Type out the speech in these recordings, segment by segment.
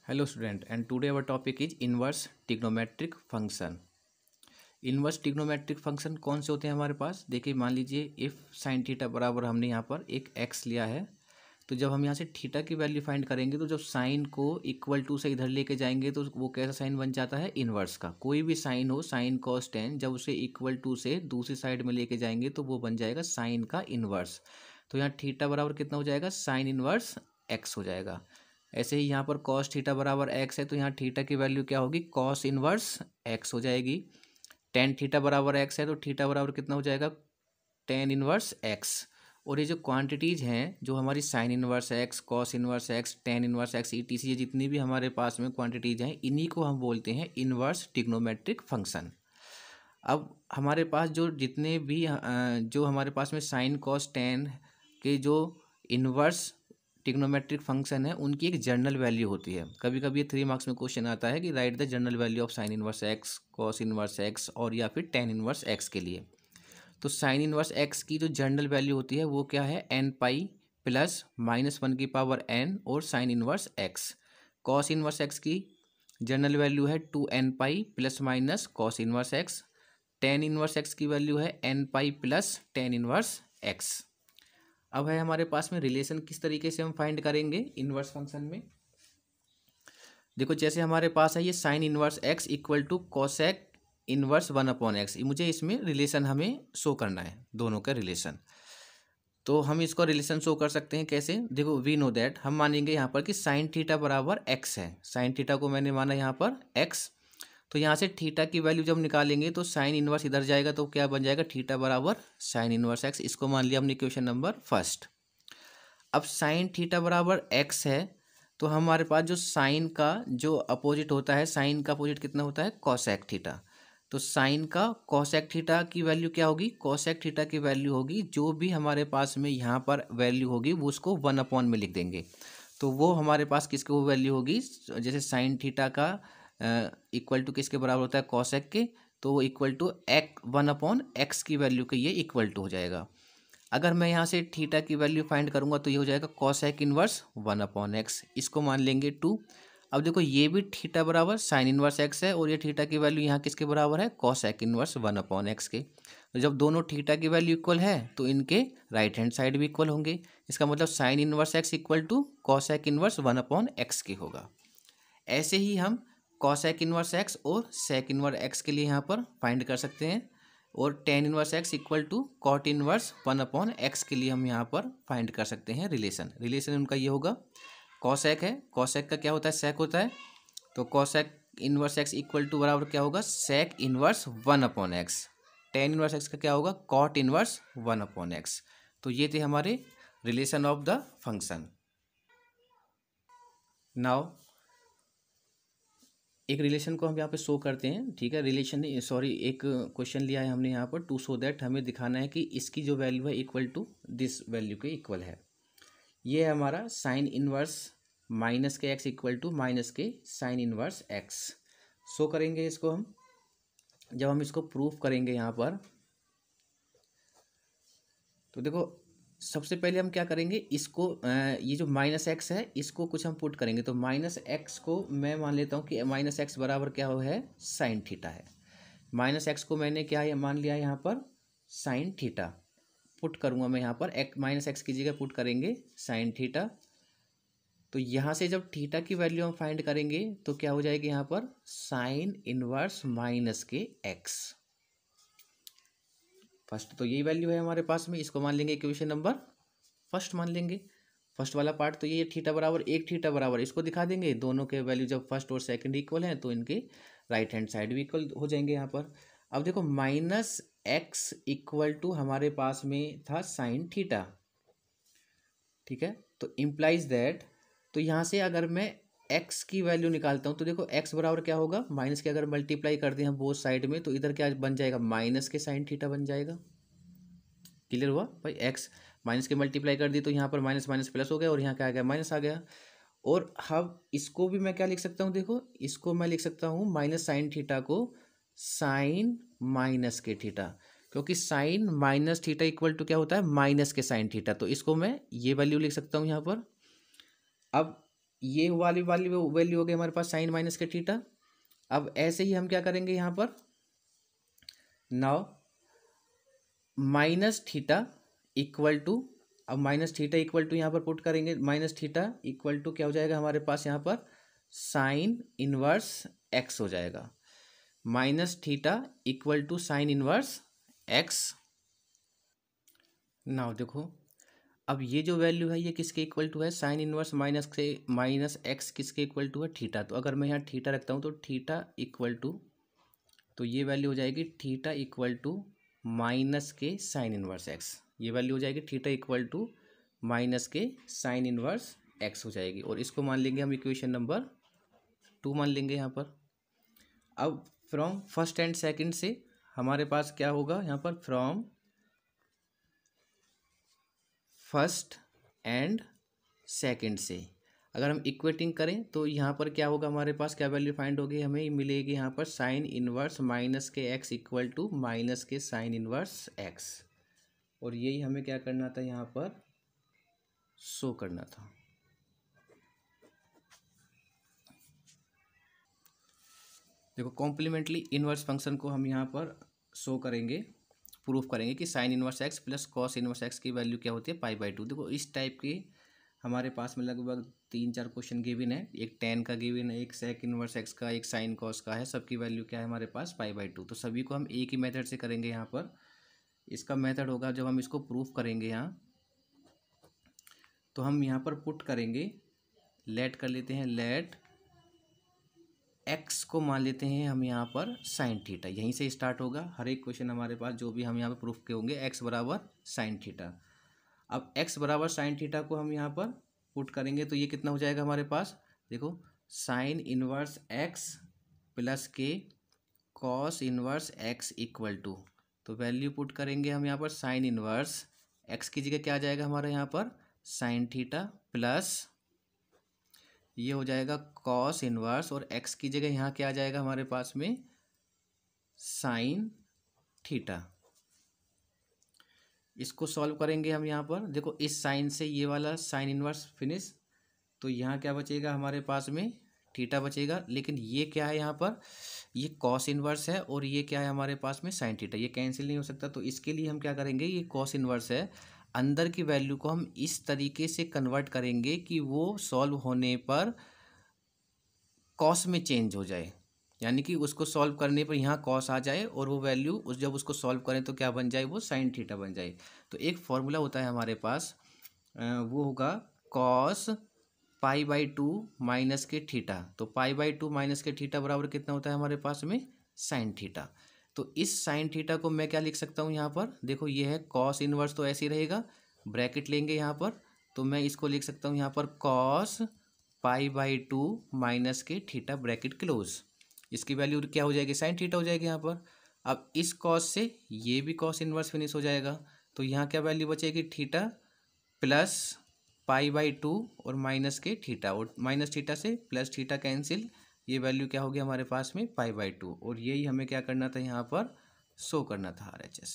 Hello student, and today our topic is inverse trigonometric function. Inverse trigonometric function कौन से होते हैं हमारे पास? देखिए, मान लीजिए इफ़ साइन थीटा बराबर हमने यहाँ पर एक एक्स लिया है, तो जब हम यहाँ से थीटा की वैल्यू फाइंड करेंगे तो जब साइन को इक्वल टू से इधर लेके जाएंगे तो वो कैसा साइन बन जाता है? इनवर्स का। कोई भी साइन हो, साइन कॉस टेन, जब उसे इक्वल टू से दूसरी साइड में लेके जाएंगे तो वो बन जाएगा साइन का इनवर्स। तो यहाँ थीटा बराबर कितना हो जाएगा? साइन इनवर्स एक्स हो जाएगा। ऐसे ही यहाँ पर कॉस थीटा बराबर एक्स है, तो यहाँ थीटा की वैल्यू क्या होगी? कॉस इनवर्स एक्स हो जाएगी। टेन थीटा बराबर एक्स है, तो थीटा बराबर कितना हो जाएगा? Ten inverse x. और ये जो क्वांटिटीज़ हैं, जो हमारी sign inverse x, cos inverse x, tan inverse x, ये जितनी भी हमारे पास में क्वांटिटीज़ हैं, इन्हीं को हम बोलते हैं इनवर्स ट्रिग्नोमेट्रिक फंक्शन। अब हमारे पास जो जितने भी जो हमारे पास में साइन कॉस टेन के जो इनवर्स ट्रिग्नोमेट्रिक फंक्शन है, उनकी एक जनरल वैल्यू होती है। कभी कभी ये 3 मार्क्स में क्वेश्चन आता है कि right the general value of sine inverse x, cos inverse x और या फिर टेन इनवर्स एक्स के लिए। तो साइन इनवर्स एक्स की जो जनरल वैल्यू होती है वो क्या है? एन पाई प्लस -1 की पावर एन और sine inverse x. Cos inverse x की जनरल वैल्यू है 2n pi plus minus cos inverse x. Tan inverse x की वैल्यू है n pi plus tan inverse x. अब है हमारे पास में रिलेशन, किस तरीके से हम फाइंड करेंगे इनवर्स फंक्शन में। देखो, जैसे हमारे पास है ये sine inverse x equal to cosec inverse 1/x, मुझे इसमें रिलेशन हमें शो करना है, दोनों का रिलेशन। तो हम इसको रिलेशन शो कर सकते हैं कैसे? देखो, वी नो दैट, हम मानेंगे यहाँ पर कि साइन थीटा बराबर एक्स है। साइन थीटा को मैंने माना यहाँ पर एक्स, तो यहाँ से थीटा की वैल्यू जब निकालेंगे तो साइन इनवर्स इधर जाएगा, तो क्या बन जाएगा? थीटा बराबर साइन इनवर्स एक्स। इसको मान लिया हमने इक्वेशन नंबर फर्स्ट। अब साइन थीटा बराबर एक्स है, तो हमारे पास जो साइन का जो अपोजिट होता है, साइन का अपोजिट कितना होता है? Cosec theta. तो साइन का कॉसेक थीटा की वैल्यू क्या होगी? कॉसेक थीटा की वैल्यू होगी, जो भी हमारे पास में यहाँ पर वैल्यू होगी वो उसको 1 में लिख देंगे। तो वो हमारे पास किसकी वो वैल्यू होगी? जैसे साइन थीटा का इक्वल टू किसके बराबर होता है? कॉसेक के, तो वो इक्वल टू 1/x की वैल्यू के ये इक्वल टू हो जाएगा। अगर मैं यहाँ से थीटा की वैल्यू फाइंड करूँगा तो ये हो जाएगा कॉसेक इनवर्स 1/x। इसको मान लेंगे 2। अब देखो, ये भी थीटा बराबर साइन इनवर्स एक्स है और ये थीटा की वैल्यू यहाँ किसके बराबर है? कॉसेक इनवर्स 1/x के। तो जब दोनों थीटा की वैल्यू इक्वल है तो इनके राइट हैंड साइड भी इक्वल होंगे। इसका मतलब sine inverse x equal to cosec inverse 1/x की होगा। ऐसे ही हम कॉसेक इनवर्स एक्स और सेक इनवर्स एक्स के लिए यहाँ पर फाइंड कर सकते हैं, और tan inverse x equal to cot inverse 1/x के लिए हम यहाँ पर फाइंड कर सकते हैं रिलेशन उनका ये होगा। कॉसेक है, कॉसेक का क्या होता है? सेक होता है। तो cosec inverse x equal to बराबर क्या होगा? Sec inverse 1/x। Tan inverse x का क्या होगा? Cot inverse 1/x। तो ये थे हमारे relation of the function. Now एक रिलेशन को हम यहाँ पे शो करते हैं, ठीक है? रिलेशन, सॉरी, एक क्वेश्चन लिया है हमने यहाँ पर टू शो दैट, हमें दिखाना है कि इसकी जो वैल्यू है इक्वल टू दिस वैल्यू के इक्वल है। ये है हमारा साइन इनवर्स माइनस के एक्स इक्वल टू माइनस के साइन इनवर्स एक्स। शो करेंगे इसको हम। जब हम इसको प्रूफ करेंगे यहाँ पर, तो देखो, सबसे पहले हम क्या करेंगे, इसको ये जो माइनस एक्स है इसको कुछ हम पुट करेंगे। तो माइनस एक्स को मैं मान लेता हूँ कि माइनस एक्स बराबर क्या हो है? साइन थीटा है। माइनस एक्स को मैंने क्या मान लिया यहाँ पर? Sine theta. पुट करूँगा मैं यहाँ पर, माइनस एक्स की जगह पुट करेंगे साइन थीटा। तो यहाँ से जब थीटा की वैल्यू हम फाइंड करेंगे तो क्या हो जाएगी यहाँ पर? साइन इनवर्स माइनस के एक्स। फर्स्ट तो यही वैल्यू है हमारे पास में, इसको मान लेंगे इक्वेशन नंबर फर्स्ट मान लेंगे। फर्स्ट वाला पार्ट तो ये थीटा बराबर एक थीटा बराबर, इसको दिखा देंगे। दोनों के वैल्यू जब फर्स्ट और सेकंड इक्वल हैं तो इनके राइट हैंड साइड भी इक्वल हो जाएंगे यहाँ पर। अब देखो, माइनस एक्स इक्वल टू हमारे पास में था साइन थीटा, ठीक है? तो इम्प्लाइज दैट, तो यहाँ से अगर मैं एक्स की वैल्यू निकालता हूँ तो देखो एक्स बराबर क्या होगा? माइनस के अगर मल्टीप्लाई कर दें हम बोथ साइड में तो इधर क्या बन जाएगा? माइनस के साइन थीटा बन जाएगा। क्लियर हुआ भाई? एक्स माइनस के मल्टीप्लाई कर दी तो यहाँ पर माइनस माइनस प्लस हो गया और यहाँ क्या आ गया? माइनस आ गया। और अब इसको भी मैं क्या लिख सकता हूँ? देखो, इसको मैं लिख सकता हूँ माइनस साइन थीटा को साइन माइनस के थीटा, क्योंकि sine minus theta equal to क्या होता है? माइनस के साइन थीटा। तो इसको मैं ये वैल्यू लिख सकता हूँ यहाँ पर। अब ये वाली वाली वैल्यू हो गई हमारे पास साइन माइनस के थीटा। अब ऐसे ही हम क्या करेंगे यहाँ पर, now minus theta equal to, अब माइनस थीटा इक्वल टू यहाँ पर पुट करेंगे, माइनस थीटा इक्वल टू क्या हो जाएगा हमारे पास यहाँ पर, साइन इनवर्स एक्स हो जाएगा। Minus theta equal to sine inverse x. Now देखो, अब ये जो वैल्यू है ये किसके इक्वल टू है, साइन इनवर्स माइनस से माइनस एक्स किसके इक्वल टू है, थीटा। तो अगर मैं यहाँ थीटा रखता हूँ तो थीटा इक्वल टू, तो ये वैल्यू हो जाएगी थीटा इक्वल टू माइनस के साइन इनवर्स एक्स। ये वैल्यू हो जाएगी थीटा इक्वल टू माइनस के साइन इनवर्स एक्स हो जाएगी। और इसको मान लेंगे हम इक्वेशन नंबर 2 मान लेंगे यहाँ पर। अब फ्रॉम फर्स्ट एंड सेकंड से हमारे पास क्या होगा यहाँ पर, फ्रॉम फर्स्ट एंड सेकंड से अगर हम इक्वेटिंग करें तो यहाँ पर क्या होगा हमारे पास, क्या वैल्यू फाइंड होगी, हमें मिलेगी यहाँ पर साइन इनवर्स माइनस के एक्स इक्वल टू माइनस के साइन इनवर्स एक्स। और यही हमें क्या करना था यहाँ पर, शो करना था। देखो कॉम्प्लीमेंटली इनवर्स फंक्शन को हम यहाँ पर शो करेंगे, प्रूफ करेंगे कि sign inverse x plus cos inverse x की वैल्यू क्या होती है, पाई बाई टू। देखो इस टाइप की हमारे पास में लगभग 3-4 क्वेश्चन गिवन है, एक टेन का गिवन है, एक सेक इनवर्स एक्स का, एक साइन कॉस का है, सबकी वैल्यू क्या है हमारे पास, पाई बाई टू। तो सभी को हम एक ही मेथड से करेंगे यहाँ पर। इसका मेथड होगा जब हम इसको प्रूफ करेंगे यहाँ, तो हम यहाँ पर पुट करेंगे, लेट कर लेते हैं, लेट एक्स को मान लेते हैं हम यहाँ पर साइन थीटा। यहीं से स्टार्ट होगा हर एक क्वेश्चन हमारे पास जो भी हम यहाँ पर प्रूफ के होंगे, एक्स बराबर साइन थीटा। अब एक्स बराबर साइन थीटा को हम यहाँ पर पुट करेंगे तो ये कितना हो जाएगा हमारे पास, देखो साइन इनवर्स एक्स प्लस के cos inverse x equal to, तो वैल्यू पुट करेंगे हम यहाँ पर साइन इनवर्स एक्स की जगह क्या आ जाएगा हमारे यहाँ पर, साइन थीटा प्लस ये हो जाएगा कॉस इनवर्स, और एक्स की जगह यहाँ क्या आ जाएगा हमारे पास में, साइन थीटा। इसको सॉल्व करेंगे हम यहाँ पर। देखो इस साइन से ये वाला साइन इनवर्स फिनिश, तो यहाँ क्या बचेगा हमारे पास में, थीटा बचेगा। लेकिन ये क्या है यहाँ पर, ये कॉस इनवर्स है और ये क्या है हमारे पास में, साइन थीटा, ये कैंसिल नहीं हो सकता। तो इसके लिए हम क्या करेंगे, ये कॉस इनवर्स है, अंदर की वैल्यू को हम इस तरीके से कन्वर्ट करेंगे कि वो सॉल्व होने पर कॉस में चेंज हो जाए, यानी कि उसको सॉल्व करने पर यहाँ कॉस आ जाए और वो वैल्यू जब उसको सॉल्व करें तो क्या बन जाए, वो साइन थीटा बन जाए। तो एक फॉर्मूला होता है हमारे पास, वो होगा cos pi by two minus के थीटा। तो पाई बाई टू माइनस के थीटा बराबर कितना होता है हमारे पास में, साइन थीटा। तो इस साइन थीटा को मैं क्या लिख सकता हूँ यहाँ पर, देखो ये है कॉस इनवर्स, तो ऐसे ही रहेगा, ब्रैकेट लेंगे यहाँ पर, तो मैं इसको लिख सकता हूँ यहाँ पर cos pi by two minus के थीटा ब्रैकेट क्लोज। इसकी वैल्यू क्या हो जाएगी, साइन थीटा हो जाएगी यहाँ पर। अब इस कॉस से ये भी कॉस इनवर्स फिनिश हो जाएगा, तो यहाँ क्या वैल्यू बचेगी, theta plus pi by two और माइनस के थीटा, और माइनस थीटा से प्लस थीटा कैंसिल, ये वैल्यू क्या होगी हमारे पास में, पाई बाई टू। और यही हमें क्या करना था यहाँ पर, शो करना था RHS।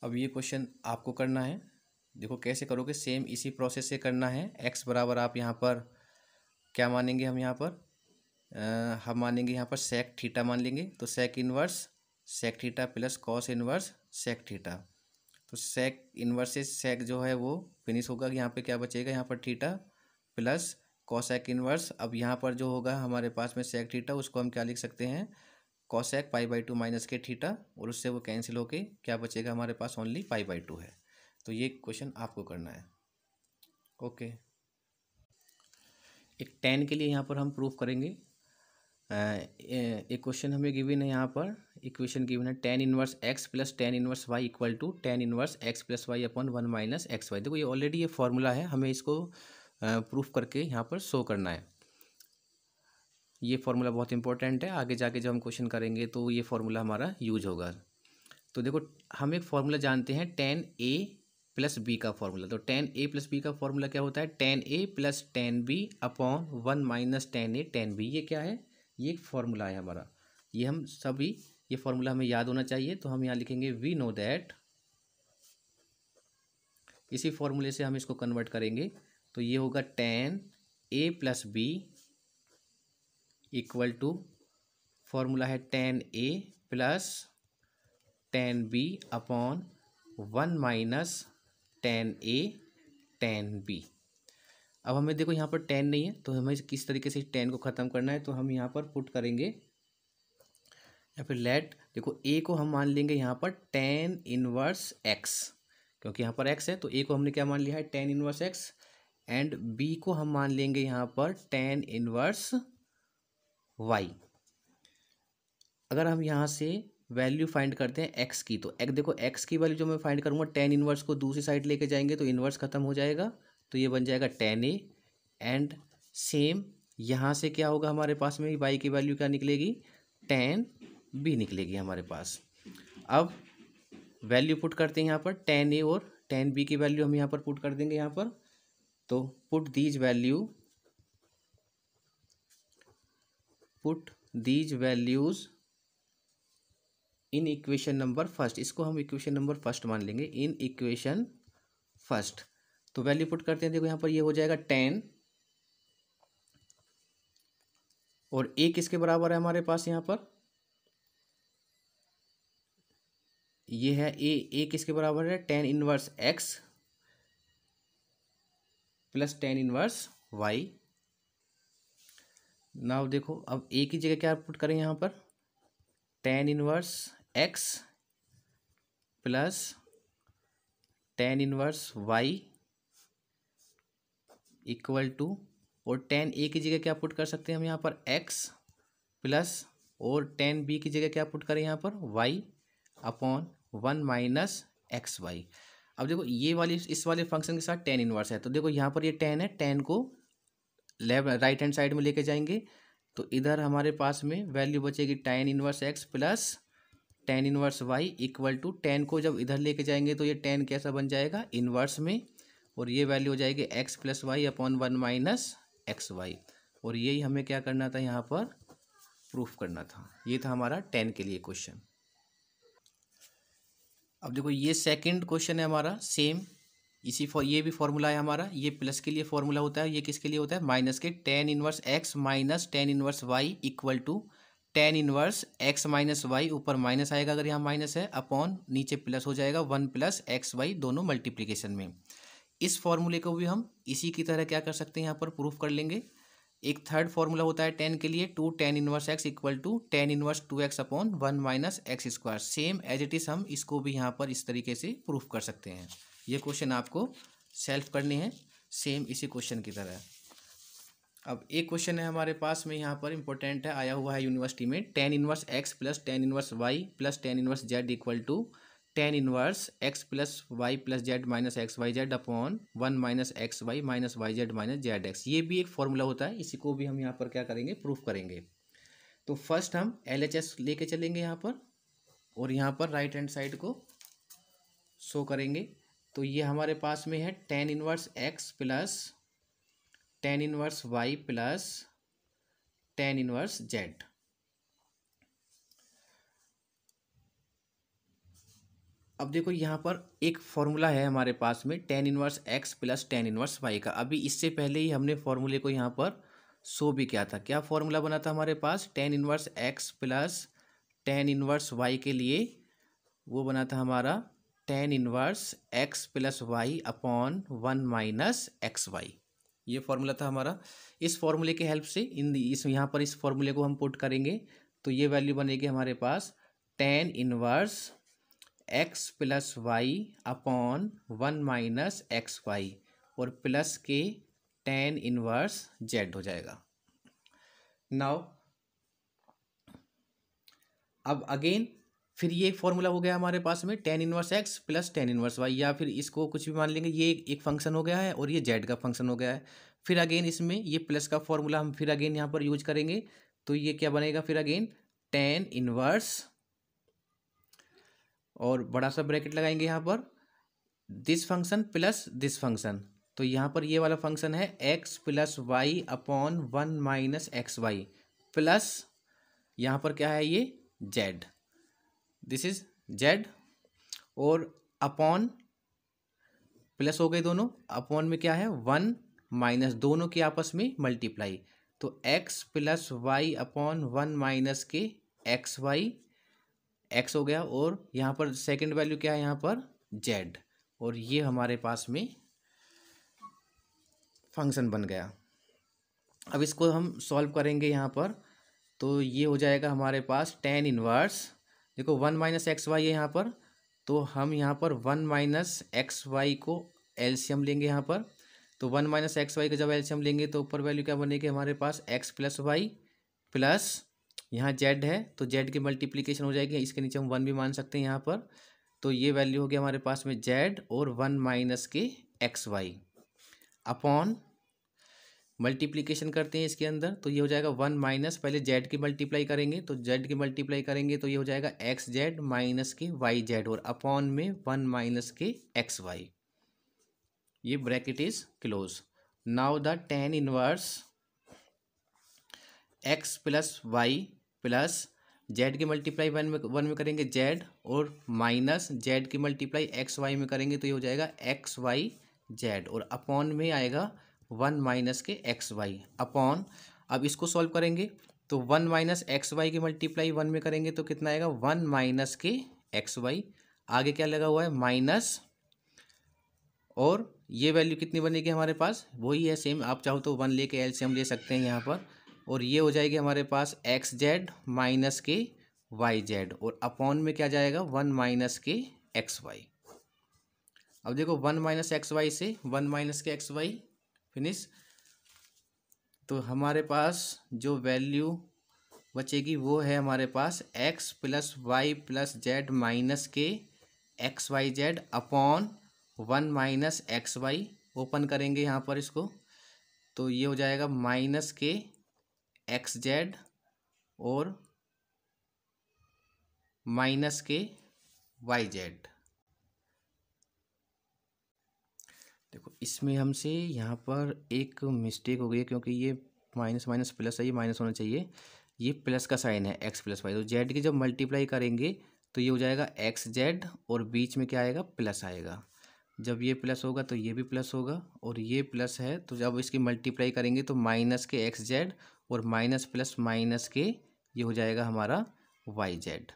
अब ये क्वेश्चन आपको करना है, देखो कैसे करोगे, सेम इसी प्रोसेस से करना है। एक्स बराबर आप यहाँ पर क्या मानेंगे, हम यहाँ पर हम मानेंगे यहाँ पर सेक थीटा मान लेंगे। तो sec inverse sec theta plus cos inverse sec theta, तो सेक इनवर्स से सेक जो है वो फिनिश होगा, यहाँ पे क्या बचेगा, यहाँ पर थीटा प्लस कॉसेक इनवर्स। अब यहाँ पर जो होगा हमारे पास में सेक थीटा, उसको हम क्या लिख सकते हैं, cosec pi by two minus के थीटा, और उससे वो कैंसिल होके क्या बचेगा हमारे पास, ओनली पाई बाई टू है। तो ये क्वेश्चन आपको करना है। ओके, एक टेन के लिए यहाँ पर हम प्रूफ करेंगे। एक क्वेश्चन हमें गिवन है यहाँ पर, इक्वेशन गिवन है tan inverse x plus tan inverse y equal to tan inverse x plus y upon 1 minus x y. देखो ये ऑलरेडी ये फॉर्मूला है, हमें इसको प्रूफ करके यहाँ पर शो करना है। ये फॉर्मूला बहुत इंपॉर्टेंट है, आगे जाके जब हम क्वेश्चन करेंगे तो ये फॉर्मूला हमारा यूज होगा। तो देखो हम एक फॉर्मूला जानते हैं टेन ए प्लस बी का फॉर्मूला। तो टेन ए प्लस बी का फॉर्मूला क्या होता है, tan a plus tan b upon 1 minus tan a tan b. ये क्या है, ये एक फॉर्मूला है हमारा, ये हम सभी ये फॉर्मूला हमें याद होना चाहिए। तो हम यहाँ लिखेंगे वी नो दैट इसी फॉर्मूले से हम इसको कन्वर्ट करेंगे तो ये होगा tan a plus b equal to, formula है tan a plus tan b upon 1 minus tan a tan b। अब हमें देखो यहाँ पर tan नहीं है तो हमें किस तरीके से tan को ख़त्म करना है, तो हम यहाँ पर पुट करेंगे या फिर लेट, देखो a को हम मान लेंगे यहाँ पर tan इनवर्स x, क्योंकि यहाँ पर x है तो a को हमने क्या मान लिया है tan inverse x, and b को हम मान लेंगे यहाँ पर tan इनवर्स y। अगर हम यहाँ से वैल्यू फाइंड करते हैं x की, तो देखो x की वैल्यू जो मैं फाइंड करूँगा tan इनवर्स को दूसरी साइड लेके जाएंगे तो इनवर्स खत्म हो जाएगा, तो ये बन जाएगा tan a, एंड सेम यहाँ से क्या होगा हमारे पास में y की वैल्यू क्या निकलेगी, tan b निकलेगी हमारे पास। अब वैल्यू पुट करते हैं यहाँ पर tan a और tan b की वैल्यू हम यहाँ पर पुट कर देंगे यहाँ पर, तो put these values in equation number first, इसको हम इक्वेशन नंबर फर्स्ट मान लेंगे, इन इक्वेशन फर्स्ट। तो वैल्यू पुट करते हैं, देखो यहाँ पर ये हो जाएगा 10 और a किसके बराबर है हमारे पास यहाँ पर, ये है a किसके बराबर है tan inverse x plus tan inverse y। Now देखो अब a की जगह क्या पुट करें यहाँ पर, tan inverse x plus tan inverse y equal to, और tan a की जगह क्या पुट कर सकते हैं हम यहाँ पर x प्लस, और tan b की जगह क्या पुट करें यहाँ पर y upon 1 minus x y. अब देखो ये वाली इस वाले फंक्शन के साथ tan इनवर्स है, तो देखो यहाँ पर ये tan है, tan को राइट हैंड साइड में लेके जाएंगे तो इधर हमारे पास में वैल्यू बचेगी tan inverse x plus tan inverse y equal to, tan को जब इधर लेके जाएंगे तो ये tan कैसा बन जाएगा इनवर्स में, और ये वैल्यू हो जाएगी x plus y upon 1 minus x y, और यही हमें क्या करना था यहाँ पर प्रूफ करना था। ये था हमारा tan के लिए क्वेश्चन। अब देखो ये सेकंड क्वेश्चन है हमारा, सेम ये भी फॉर्मूला है हमारा, ये प्लस के लिए फॉर्मूला होता है, ये किसके लिए होता है माइनस के, tan inverse x minus tan inverse y equal to tan inverse x minus y, ऊपर माइनस आएगा अगर यहाँ माइनस है, अपॉन नीचे प्लस हो जाएगा 1 प्लस एक्स वाई, दोनों मल्टीप्लीकेशन में। इस फॉर्मूले को भी हम इसी की तरह क्या कर सकते हैं यहाँ पर प्रूफ कर लेंगे। एक थर्ड फॉर्मूला होता है tan के लिए, 2 tan inverse x equal to tan inverse 2x upon 1 minus x square, same as it is हम इसको भी यहाँ पर इस तरीके से प्रूफ कर सकते हैं। ये क्वेश्चन आपको सेल्फ करने हैं सेम इसी क्वेश्चन की तरह। अब एक क्वेश्चन है हमारे पास में यहाँ पर इंपॉर्टेंट है, आया हुआ है यूनिवर्सिटी में, tan inverse x plus tan inverse y plus tan inverse z equal to tan inverse x plus y plus z minus x y z upon 1 minus x y minus y z minus z x. ये भी एक formula होता है, इसी को भी हम यहाँ पर क्या करेंगे प्रूफ करेंगे। तो फर्स्ट हम LHS लेके चलेंगे यहाँ पर, और यहाँ पर राइट हैंड साइड को शो करेंगे। तो ये हमारे पास में है tan inverse x plus tan inverse y plus tan inverse z। अब देखो यहाँ पर एक फॉर्मूला है हमारे पास में tan inverse x plus tan inverse y का। अभी इससे पहले ही हमने फॉर्मूले को यहाँ पर शो भी किया था। क्या फॉर्मूला बना था हमारे पास tan inverse x plus tan inverse y के लिए, वो बना था हमारा tan inverse x plus y upon 1 minus x y. ये फॉर्मूला था हमारा। इस फॉर्मूले के हेल्प से यहाँ पर इस फॉर्मूले को हम पुट करेंगे तो ये वैल्यू बनेगी हमारे पास tan inverse x plus y upon 1 minus x y, और प्लस के tan इनवर्स z हो जाएगा। नाउ अब अगेन फिर ये फॉर्मूला हो गया हमारे पास में tan inverse x plus tan inverse y, या फिर इसको कुछ भी मान लेंगे, ये एक फंक्शन हो गया है और ये z का फंक्शन हो गया है। फिर अगेन इसमें ये प्लस का फॉर्मूला हम फिर अगेन यहाँ पर यूज करेंगे, तो ये क्या बनेगा फिर अगेन tan इनवर्स, और बड़ा सा ब्रैकेट लगाएंगे यहाँ पर, this function plus this function. तो यहाँ पर ये वाला फंक्शन है x plus y upon 1 minus x y, plus यहाँ पर क्या है ये z, दिस इज z, और अपॉन प्लस हो गए दोनों, अपॉन में क्या है 1 माइनस, दोनों की आपस में मल्टीप्लाई, तो x plus y upon 1 minus के एक्स वाई, एक्स हो गया, और यहाँ पर सेकंड वैल्यू क्या है यहाँ पर z, और ये हमारे पास में फंक्शन बन गया। अब इसको हम सॉल्व करेंगे यहाँ पर, तो ये हो जाएगा हमारे पास tan इनवर्स, देखो 1 माइनस एक्स वाई है यहाँ पर, तो हम यहाँ पर 1 माइनस एक्स वाई को एलसीएम लेंगे यहाँ पर, तो 1 माइनस एक्स वाई का जब एलसीएम लेंगे तो ऊपर वैल्यू क्या बनेगी हमारे पास x प्लस वाई, प्लस यहाँ z है तो z की मल्टीप्लिकेशन हो जाएगी, इसके नीचे हम 1 भी मान सकते हैं यहाँ पर, तो ये वैल्यू हो गया हमारे पास में z और 1 माइनस के एक्स वाई अपॉन, मल्टीप्लिकेशन करते हैं इसके अंदर, तो ये हो जाएगा 1 माइनस, पहले z की मल्टीप्लाई करेंगे, तो z की मल्टीप्लाई करेंगे तो ये हो जाएगा एक्स जेड माइनस के वाई जेड, और अपॉन में 1 माइनस के एक्स वाई, ये bracket is close. Now the tan inverse x plus y plus z की मल्टीप्लाई वन में करेंगे z, और माइनस z की मल्टीप्लाई एक्स वाई में करेंगे तो ये हो जाएगा एक्स वाई जेड, और अपॉन में आएगा 1 माइनस के एक्स वाई अपॉन, अब इसको सॉल्व करेंगे तो 1 माइनस एक्स वाई की मल्टीप्लाई 1 में करेंगे तो कितना आएगा 1 माइनस के एक्स वाई, आगे क्या लगा हुआ है माइनस, और ये वैल्यू कितनी बनेगी हमारे पास वही है सेम, आप चाहो तो 1 लेके एलसीएम ले सकते हैं यहाँ पर, और ये हो जाएगी हमारे पास एक्स जेड माइनस के वाई जेड, और अपॉन में क्या जाएगा 1 माइनस के एक्स वाई। अब देखो 1 माइनस एक्स वाई से 1 माइनस के एक्स वाई फिनिश, तो हमारे पास जो वैल्यू बचेगी वो है हमारे पास x plus y plus z minus के x y z upon 1 minus x y, open करेंगे यहाँ पर इसको, तो ये हो जाएगा माइनस के एक्स जेड और माइनस के वाई जेड। देखो इसमें हमसे यहाँ पर एक मिस्टेक हो गई है, क्योंकि ये माइनस माइनस प्लस है, ये माइनस होना चाहिए, ये प्लस का साइन है x प्लस वाई, तो जेड की जब मल्टीप्लाई करेंगे तो ये हो जाएगा एक्स जेड, और बीच में क्या आएगा प्लस आएगा, जब ये प्लस होगा तो ये भी प्लस होगा, और ये प्लस है तो जब इसकी मल्टीप्लाई करेंगे तो माइनस के एक्स जेड और माइनस प्लस माइनस के ये हो जाएगा हमारा वाई जेड,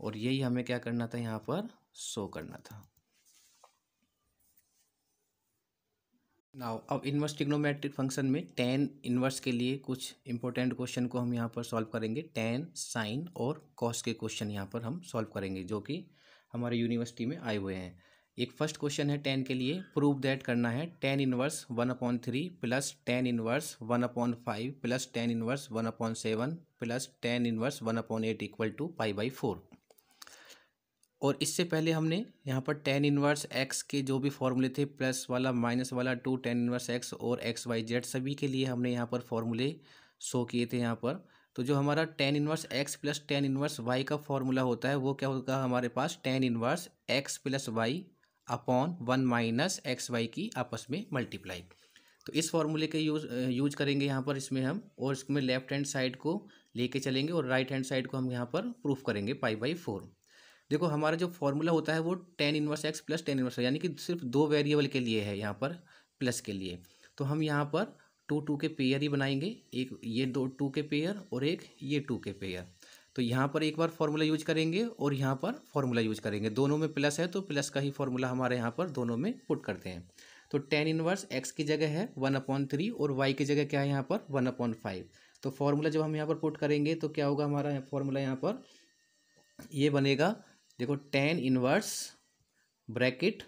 और यही हमें क्या करना था यहाँ पर शो करना था। नाउ अब इन्वर्स ट्रिग्नोमेट्रिक फंक्शन में tan इन्वर्स के लिए कुछ इंपॉर्टेंट क्वेश्चन को हम यहाँ पर सॉल्व करेंगे, tan साइन और कॉस के क्वेश्चन यहाँ पर हम सॉल्व करेंगे जो कि हमारे यूनिवर्सिटी में आए हुए हैं। एक फर्स्ट क्वेश्चन है tan के लिए, प्रूव दैट करना है tan inverse 1/3 plus tan inverse 1/5 plus tan inverse 1/7 plus tan inverse 1/8 equal to π/4। और इससे पहले हमने यहाँ पर tan इनवर्स x के जो भी फॉर्मूले थे, प्लस वाला माइनस वाला 2 tan इनवर्स x और एक्स वाई जेड, सभी के लिए हमने यहाँ पर फॉर्मूले शो किए थे यहाँ पर। तो जो हमारा tan inverse x plus tan inverse y का फॉर्मूला होता है वो क्या होगा हमारे पास tan inverse x plus y upon 1 minus x y की आपस में मल्टीप्लाई। तो इस फॉर्मूले के यूज करेंगे यहाँ पर इसमें हम, और इसमें लेफ्ट हैंड साइड को लेके चलेंगे और राइट हैंड साइड को हम यहाँ पर प्रूफ करेंगे π/4। देखो हमारा जो फॉर्मूला होता है वो tan inverse x plus tan inverse, यानी कि सिर्फ 2 वेरिएबल के लिए है यहाँ पर प्लस के लिए, तो हम यहाँ पर 2 के पेयर ही बनाएंगे, एक ये 2 के पेयर और एक ये 2 के पेयर। तो यहाँ पर एक बार फॉर्मूला यूज करेंगे और यहाँ पर फॉर्मूला यूज करेंगे, दोनों में प्लस है तो प्लस का ही फॉर्मूला हमारे यहाँ पर दोनों में पुट करते हैं। तो tan इनवर्स x की जगह है 1/3 और y की जगह क्या है यहाँ पर 1/5। तो फॉर्मूला जब हम यहाँ पर पुट करेंगे तो क्या होगा हमारा फॉर्मूला यहाँ पर ये बनेगा, देखो tan inverse bracket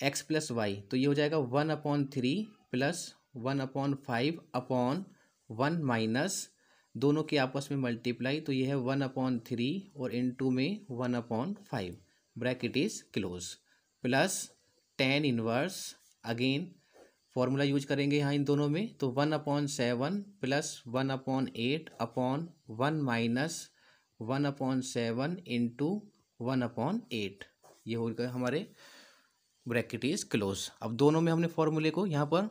x plus y, तो ये हो जाएगा 1/3 प्लस 1/5 अपॉन 1 माइनस, दोनों के आपस में मल्टीप्लाई, तो ये है 1/3 और इनटू में 1/5 bracket is close, plus tan inverse again formula use करेंगे यहाँ इन दोनों में, तो 1/7 प्लस 1/8 अपॉन 1 माइनस 1/7 इंटू 1/8, ये हो गया हमारे ब्रैकेट इज क्लोज। अब दोनों में हमने फॉर्मूले को यहाँ पर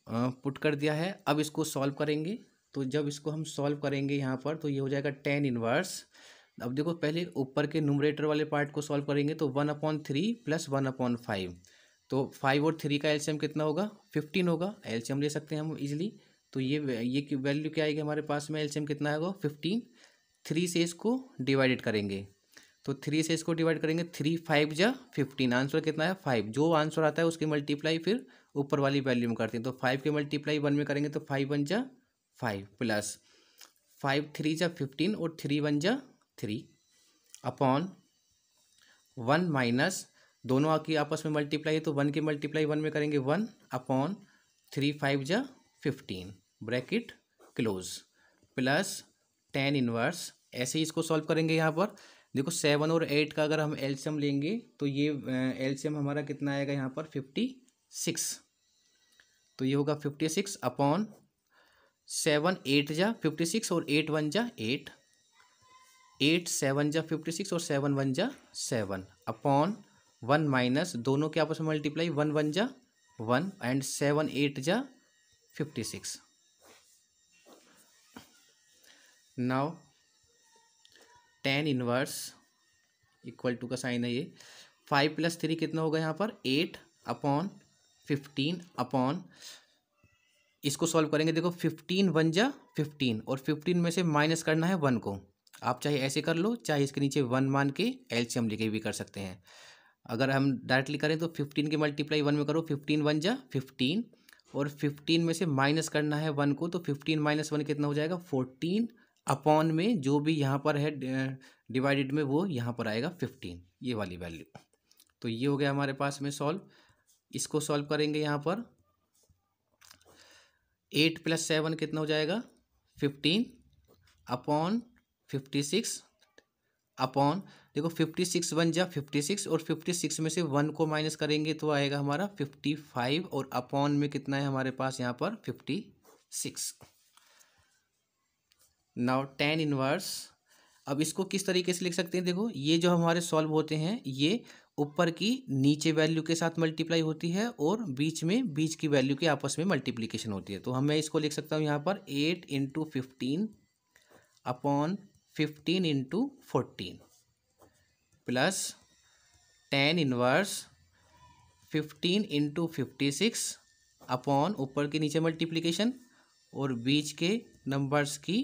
पुट कर दिया है, अब इसको सॉल्व करेंगे। तो जब इसको हम सॉल्व करेंगे यहाँ पर तो ये हो जाएगा tan इनवर्स अब देखो पहले ऊपर के न्यूमरेटर वाले पार्ट को सॉल्व करेंगे तो 1/3 प्लस 1/5, तो 5 और 3 का एलसीएम कितना होगा, 15 होगा। एलसीएम ले सकते हैं हम इजीली। तो ये वैल्यू क्या आएगी हमारे पास में, एलसीएम कितना होगा 15। 3 से इसको डिवाइडेड करेंगे, तो 3 से इसको डिवाइड करेंगे, 3 5 जा 15, आंसर कितना है 5। जो आंसर आता है उसकी मल्टीप्लाई फिर ऊपर वाली वैल्यू में करते हैं। तो 5 के मल्टीप्लाई 1 में करेंगे तो 5 1 जा 5 प्लस 5 3 जा 15 और 3 1 जा 3 अपॉन 1 माइनस, दोनों की आपस में मल्टीप्लाई है तो 1 की मल्टीप्लाई 1 में करेंगे 1 अपॉन 3 5 जा 15 bracket close plus tan inverse. ऐसे ही इसको सॉल्व करेंगे। यहाँ पर देखो 7 और 8 का अगर हम एलसीएम लेंगे तो ये एलसीएम हमारा कितना आएगा यहाँ पर 56। तो ये होगा 56 अपॉन 7 8 जा 56 और 8 1 जा 8, 8 7 जा 56 और 7 1 जा 7 अपॉन 1 माइनस, दोनों के आपस में मल्टीप्लाई 1 1 जा 1 एंड 7 8 जा 56। Now tan inverse equal to का साइन है ये, 5 + 3 कितना होगा यहाँ पर 8 अपॉन 15 अपॉन, इसको सॉल्व करेंगे। देखो 15 1 जा 15 और 15 में से माइनस करना है 1 को। आप चाहे ऐसे कर लो, चाहे इसके नीचे 1 मान के एलसीएम लेके भी कर सकते हैं। अगर हम डायरेक्टली करें तो 15 की मल्टीप्लाई 1 में करो, 15 1 जा 15 और 15 में से माइनस करना है 1 को, तो 15 माइनस 1 कितना हो जाएगा 14 अपॉन में जो भी यहाँ पर है डिवाइडेड में वो यहाँ पर आएगा 15, ये वाली वैल्यू। तो ये हो गया हमारे पास में सॉल्व। इसको सॉल्व करेंगे यहाँ पर 8 + 7 कितना हो जाएगा 15 अपॉन 56 अपॉन, देखो 56 1 जा 56 और 56 में से 1 को माइनस करेंगे तो आएगा हमारा 55 और अपॉन में कितना है हमारे पास यहाँ पर 56। नाउ tan इनवर्स, अब इसको किस तरीके से लिख सकते हैं, देखो ये जो हमारे सॉल्व होते हैं ये ऊपर की नीचे वैल्यू के साथ मल्टीप्लाई होती है और बीच की वैल्यू के आपस में मल्टीप्लिकेशन होती है। तो मैं इसको लिख सकता हूँ यहाँ पर 8 × 15 upon 15 × 14 plus tan inverse 15 × 56 upon ऊपर के नीचे मल्टीप्लिकेशन और बीच के नंबर्स की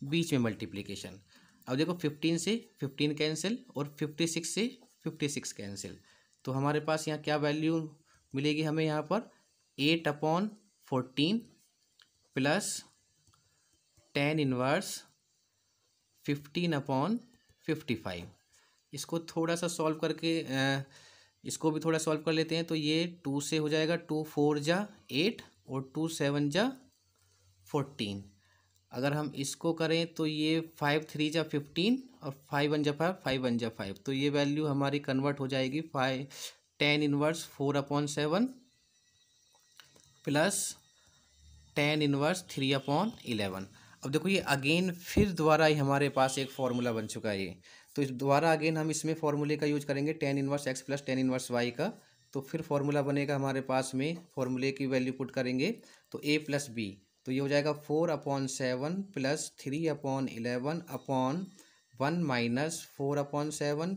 बीच में मल्टीप्लिकेशन। अब देखो 15 से 15 कैंसिल और 56 से 56 कैंसिल, तो हमारे पास यहाँ क्या वैल्यू मिलेगी हमें यहाँ पर 8/14 प्लस tan इनवर्स 15/55। इसको थोड़ा सा सॉल्व करके इसको भी थोड़ा सॉल्व कर लेते हैं। तो ये 2 से हो जाएगा, 2 4 जा 8 और 2 7 जा 14। अगर हम इसको करें तो ये 5 3 जा 15 और 5 1 जा 5 5 1 जा 5, तो ये वैल्यू हमारी कन्वर्ट हो जाएगी 5 tan inverse 4/7 plus tan inverse 3/11। अब देखो ये अगेन फिर दोबारा ही हमारे पास एक फॉर्मूला बन चुका है ये, तो इस दोबारा अगेन हम इसमें फॉर्मूले का यूज करेंगे tan inverse x plus tan inverse y का। तो फिर फॉर्मूला बनेगा हमारे पास में, फॉर्मूले की वैल्यू पुट करेंगे तो a + b, तो ये हो जाएगा 4/7 plus 3/11 upon 1 minus 4/7।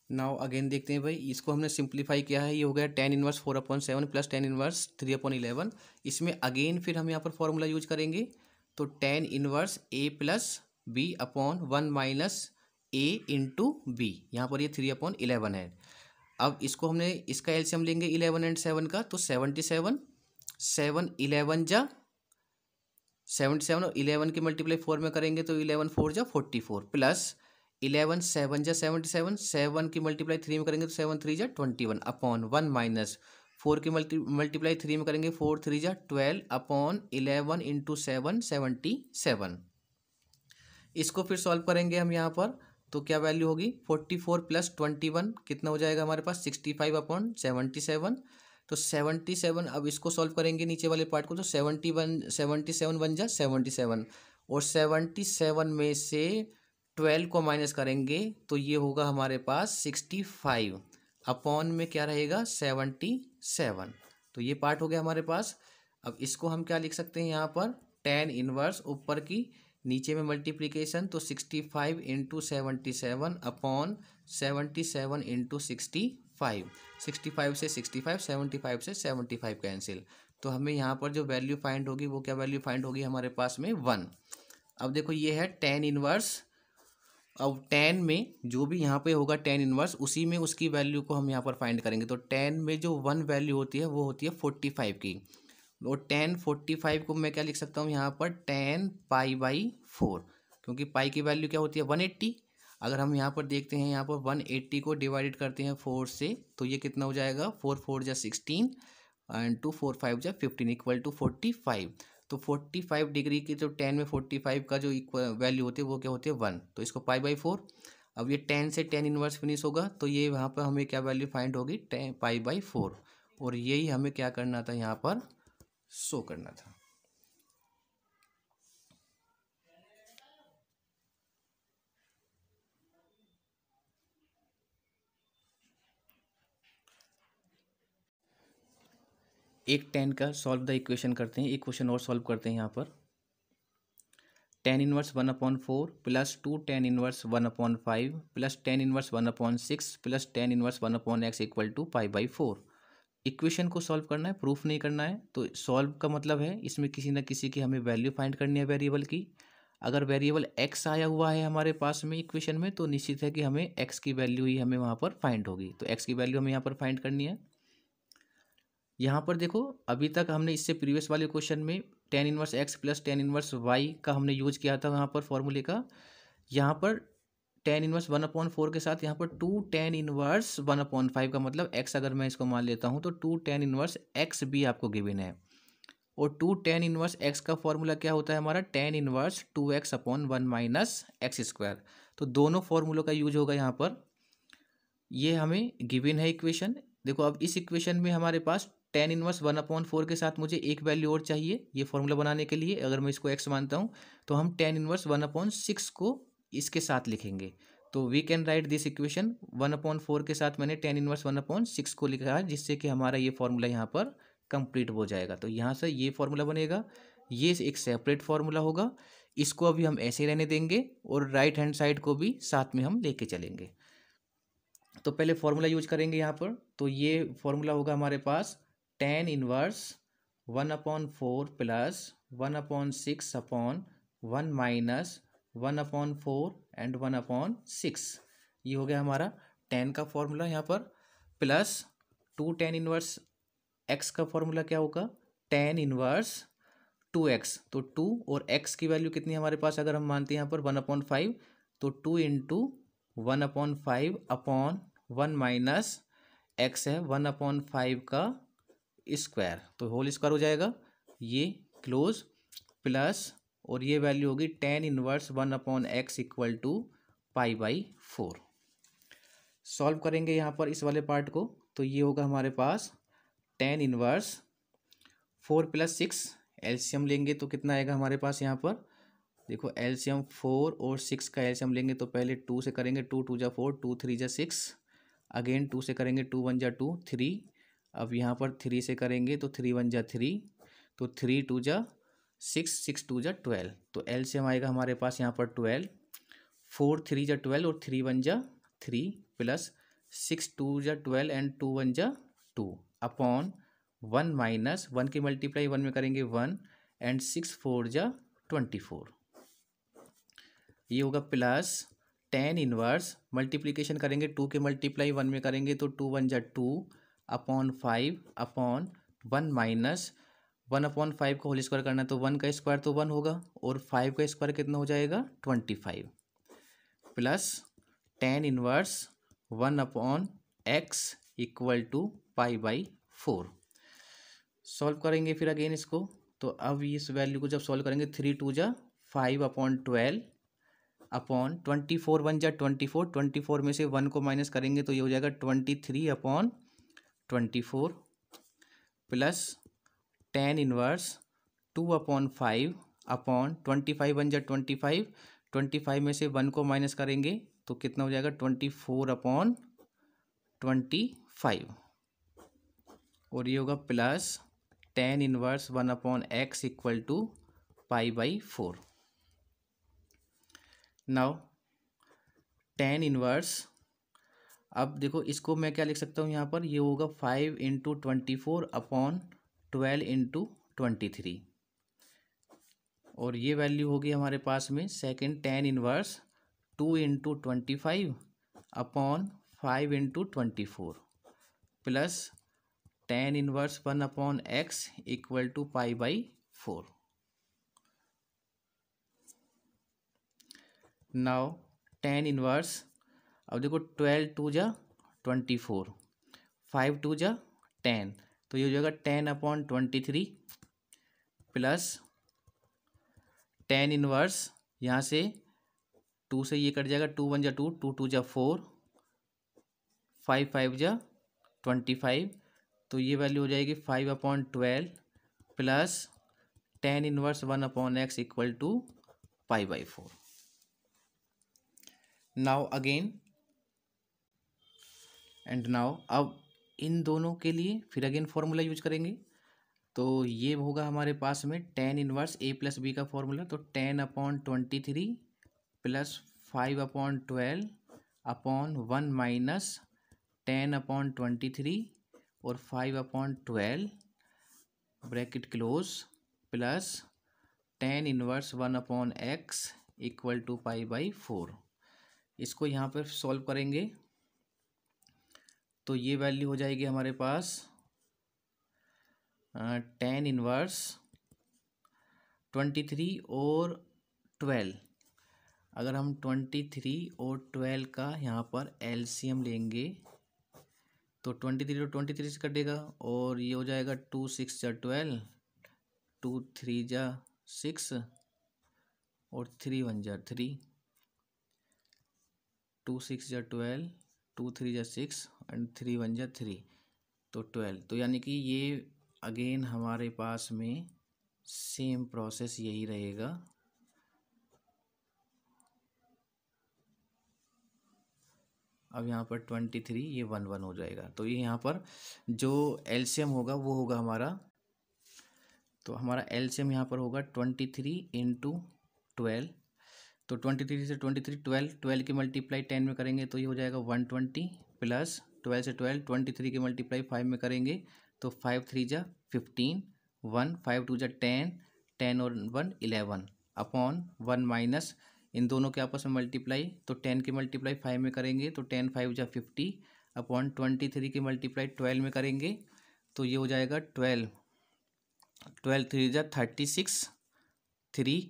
Now again देखते हैं भाई, इसको हमने सिंप्लीफाई किया है, ये हो गया tan inverse 4/7 plus tan inverse 3/11। इसमें अगेन फिर हम यहाँ पर फॉर्मूला यूज करेंगे, तो tan inverse a + b upon 1 minus a × b, यहाँ पर ये 3/11 है। अब इसको हमने इसका एलसीएम लेंगे 11 एंड 7 का, तो 77 7 11 जा 77 और 11 की मल्टीप्लाई 4 में करेंगे तो 11 4 जा 44 प्लस 11 7 जा 77, 7 की मल्टीप्लाई 3 में करेंगे तो 7 3 जा 21 अपॉन 1 माइनस 4 की मल्टीप्लाई 3 में करेंगे 4 3 जा 12 अपॉन 11 × 7 77। इसको फिर सॉल्व करेंगे हम यहाँ पर, तो क्या वैल्यू होगी 44 + 21 कितना हो जाएगा हमारे पास 65/77। तो 77, अब इसको सॉल्व करेंगे नीचे वाले पार्ट को, तो 77 बन जा 77 और 77 में से 12 को माइनस करेंगे तो ये होगा हमारे पास 65 अपॉन में क्या रहेगा 77। तो ये पार्ट हो गया हमारे पास। अब इसको हम क्या लिख सकते हैं यहाँ पर, tan इनवर्स ऊपर की नीचे में मल्टीप्लीकेशन तो 65 इंटू 77 अपॉन 77 इंटू 65, 65 से 65, 75 से 75 कैंसिल। तो हमें यहाँ पर जो वैल्यू फाइंड होगी वो क्या वैल्यू फाइंड होगी हमारे पास में 1। अब देखो ये है tan इनवर्स। अब tan में जो भी यहाँ पे होगा tan इनवर्स उसी में उसकी वैल्यू को हम यहाँ पर फाइंड करेंगे। तो tan में जो 1 वैल्यू होती है वो होती है 45 की, और tan 45 को मैं क्या लिख सकता हूँ यहाँ पर tan π/4, क्योंकि पाई की वैल्यू क्या होती है 180। अगर हम यहाँ पर देखते हैं यहाँ पर 180 को डिवाइडेड करते हैं 4 से तो ये कितना हो जाएगा 4 4 जा 16 एंड 2 4 5 जा 15 इक्वल टू 45। तो 45 डिग्री की जो tan में 45 का जो वैल्यू होती है वो क्या होती है 1, तो इसको π/4। अब ये tan से tan इनवर्स फिनिश होगा तो ये वहाँ पर हमें क्या वैल्यू फाइंड होगी tan π/4, और यही हमें क्या करना था यहाँ पर शो करना था। एक tan का सॉल्व द इक्वेशन करते हैं, एक क्वेश्चन और सॉल्व करते हैं यहाँ पर। tan inverse 1/4 plus 2 tan inverse 1/5 plus tan inverse 1/6 plus tan inverse 1/x equal to π/4। Equation को सॉल्व करना है, प्रूफ नहीं करना है। तो सॉल्व का मतलब है इसमें किसी न किसी की हमें वैल्यू फाइंड करनी है वेरिएबल की। अगर वेरिएबल x आया हुआ है हमारे पास में इक्वेशन में तो निश्चित है कि हमें x की वैल्यू ही हमें वहाँ पर फाइंड होगी। तो x की वैल्यू हमें यहाँ पर फाइंड करनी है। यहाँ पर देखो अभी तक हमने इससे प्रीवियस वाले क्वेश्चन में tan inverse x plus tan inverse y का हमने यूज किया था वहाँ पर फॉर्मूले का। यहाँ पर tan इनवर्स 1/4 के साथ यहाँ पर 2 tan इनवर्स 1/5 का मतलब x अगर मैं इसको मान लेता हूँ तो 2 tan इनवर्स x भी आपको गिवन है। और 2 tan इनवर्स x का फॉर्मूला क्या होता है हमारा tan inverse 2x/1 minus x square. तो दोनों फॉर्मूलों का यूज होगा यहाँ पर। ये हमें गिवन है इक्वेशन। देखो अब इस इक्वेशन में हमारे पास tan इनवर्स 1/4 के साथ मुझे एक वैल्यू और चाहिए ये फॉर्मूला बनाने के लिए। अगर मैं इसको x मानता हूँ तो हम tan इनवर्स 1/6 को इसके साथ लिखेंगे। तो we can write this equation 1/4 के साथ मैंने tan इनवर्स 1/6 को लिखा है, जिससे कि हमारा ये फॉर्मूला यहाँ पर कंप्लीट हो जाएगा। तो यहाँ से ये फॉर्मूला बनेगा, ये एक सेपरेट फॉर्मूला होगा। इसको अभी हम ऐसे रहने देंगे और राइट हैंड साइड को भी साथ में हम लेके चलेंगे। तो पहले फॉर्मूला यूज करेंगे यहाँ पर। तो ये फॉर्मूला होगा हमारे पास tan inverse 1/4 plus 1/6/1 minus 1/4 and 1/6। ये हो गया हमारा tan का फॉर्मूला यहाँ पर, प्लस 2 tan इनवर्स x का फॉर्मूला क्या होगा tan इनवर्स 2x। तो 2 और x की वैल्यू कितनी है हमारे पास अगर हम मानते हैं यहाँ पर 1/5, तो 2 इंटू 1/5/1 माइनस x है 1/5 का स्क्वायर, तो होल स्क्वायर हो जाएगा ये क्लोज, प्लस और ये वैल्यू होगी tan inverse 1/x equal to π/4। Solve करेंगे यहाँ पर इस वाले पार्ट को। तो ये होगा हमारे पास tan इनवर्स 4 + 6 एलसीएम लेंगे तो कितना आएगा हमारे पास यहाँ पर। देखो एलसीएम 4 और 6 का एलसीएम लेंगे तो पहले 2 से करेंगे, 2 2 जा 4, 2 3 जा 6, अगेन 2 से करेंगे, 2 1 जा 2 3। अब यहाँ पर 3 से करेंगे तो 3 1 जा 3, तो 3 2 जा 6, 6 2 जा 12। तो एलसीएम आएगा हमारे पास यहाँ पर 12, 4 3 जा 12 और 3 1 जा 3 प्लस 6 2 जा 12 एंड 2 1 जा 2 अपॉन 1 माइनस 1 की मल्टीप्लाई 1 में करेंगे 1 एंड 6 4 जा 24। ये होगा प्लस tan इनवर्स मल्टीप्लिकेशन करेंगे 2 के मल्टीप्लाई 1 में करेंगे तो 2 1 जा 2 अपॉन 5 अपॉन 1 माइनस 1/5 को होल स्क्वायर करना है तो 1 का स्क्वायर तो 1 होगा और 5 का स्क्वायर कितना हो जाएगा 25, plus tan inverse 1/x equal to π/4। Solve करेंगे फिर अगेन इसको। तो अब इस वैल्यू को जब सॉल्व करेंगे 3 2 जा 5/12 अपॉन 24 1 जा 24, 24 में से 1 को माइनस करेंगे तो ये हो जाएगा 23/24 प्लस tan इनवर्स 2/5 अपॉन 25 1 जा 25, 25 में से 1 को माइनस करेंगे तो कितना हो जाएगा 24/25, और ये होगा plus tan inverse 1/x equal to π/4। Now tan inverse, अब देखो इसको मैं क्या लिख सकता हूँ यहाँ पर, ये होगा 5 × 24/12 × 23 और ये वैल्यू होगी हमारे पास में second tan inverse 2 × 25/5 × 24 plus tan inverse 1/x = π/4। Now tan inverse, अब देखो 12 × 2 = 24, 5 × 2 = 10, तो ये हो जाएगा 10/23 प्लस टेन इनवर्स, यहाँ से 2 से ये कट जाएगा, 2 × 1 = 2, 2 × 2 = 4, 5 × 5 = 25, तो ये वैल्यू हो जाएगी 5/12 plus tan inverse 1/x = π/4। Now again and now, अब इन दोनों के लिए फिर अगेन फॉर्मूला यूज करेंगे, तो ये होगा हमारे पास में टेन इनवर्स a + b का फॉर्मूला, तो 10/23 प्लस 5/12/1 - 10/23 और 5/12 bracket close plus tan inverse 1/x = π/4। इसको यहाँ पर सॉल्व करेंगे तो ये वैल्यू हो जाएगी हमारे पास टेन इनवर्स 23 और 12, अगर हम 23 और 12 का यहाँ पर एलसीएम लेंगे तो 23 और 23 से कटेगा और ये हो जाएगा 2 × 6 = 12, 2 × 3 = 6 और 3 × 1 = 3, 2 × 6 = 12, 2 × 3 = 6 एंड 3 × 1 = 3, तो 12, तो यानी कि ये अगेन हमारे पास में सेम प्रोसेस यही रहेगा। अब यहाँ पर 23 ये 1 1 हो जाएगा, तो ये यहाँ पर जो एलसीएम होगा वो होगा हमारा, तो हमारा एलसीएम यहाँ पर होगा 23 × 12, तो 23 से 23 12 की मल्टीप्लाई 10 में करेंगे तो ये हो जाएगा 120 प्लस 12 से 12 23 की मल्टीप्लाई 5 में करेंगे तो 5 × 3 = 15, 1 5 × 2 = 10, 10 और 1 11 अपॉन 1 माइनस इन दोनों के आपस में मल्टीप्लाई, तो 10 की मल्टीप्लाई 5 में करेंगे तो 10 5 = 50 अपॉन 23 की मल्टीप्लाई 12 में करेंगे तो ये हो जाएगा 12 3 = 36 3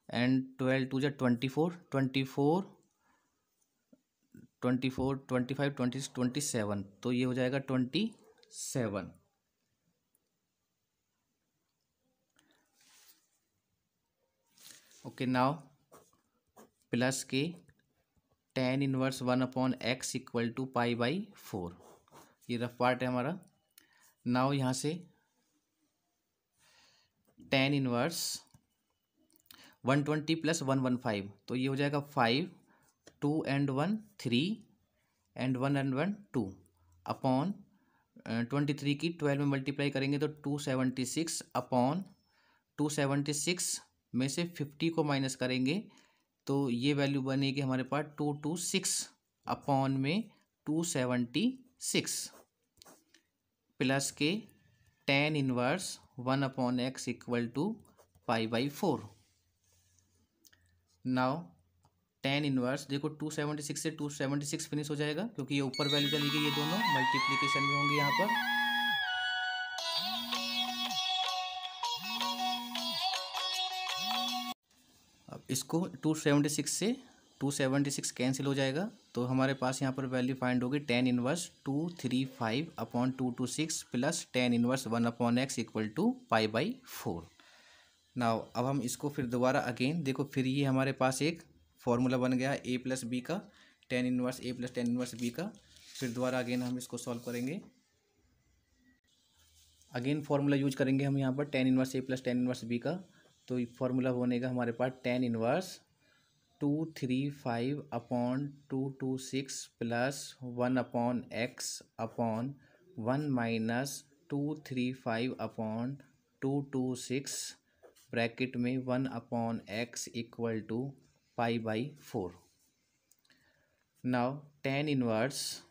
एंड 12 2 = 24 24 24 25 26 27, तो ये हो जाएगा 27। ओके, नाउ प्लस के टेन इनवर्स 1/x = π/4, ये रफ पार्ट है हमारा। नाउ यहाँ से टेन इनवर्स 120 + 115, तो ये हो जाएगा 5, 2 and 1 3 and 1 and 1 2 अपॉन 23 की 12 में मल्टीप्लाई करेंगे तो 276 अपॉन 276 में से 50 को माइनस करेंगे तो ये वैल्यू बनेगी हमारे पास 226 अपॉन में 276 प्लस के tan inverse 1/x = π/4। Now tan inverse देखो 276 से 276 फिनिश हो जाएगा क्योंकि ये ऊपर वैल्यू चली गई, ये दोनों मल्टीप्लिकेशन में होंगे यहाँ पर। अब इसको 276 से 276 कैंसिल हो जाएगा तो हमारे पास यहाँ पर वैल्यू फाइंड होगी tan inverse 235 upon 226 plus tan inverse 1/x = π/4। Now अब हम इसको फिर दोबारा अगेन देखो, फिर ये हमारे पास एक फॉर्मूला बन गया a + b का, ten inverse a + tan inverse b का। फिर दोबारा अगेन हम इसको सॉल्व करेंगे, अगेन फॉर्मूला यूज करेंगे हम यहाँ पर tan inverse a + tan inverse b का। तो फॉर्मूला बनेगा हमारे पास tan inverse 235 upon 226 plus 1/x upon 1 minus 235 upon 226 bracket में 1/x = π/4। नाउ tan इनवर्स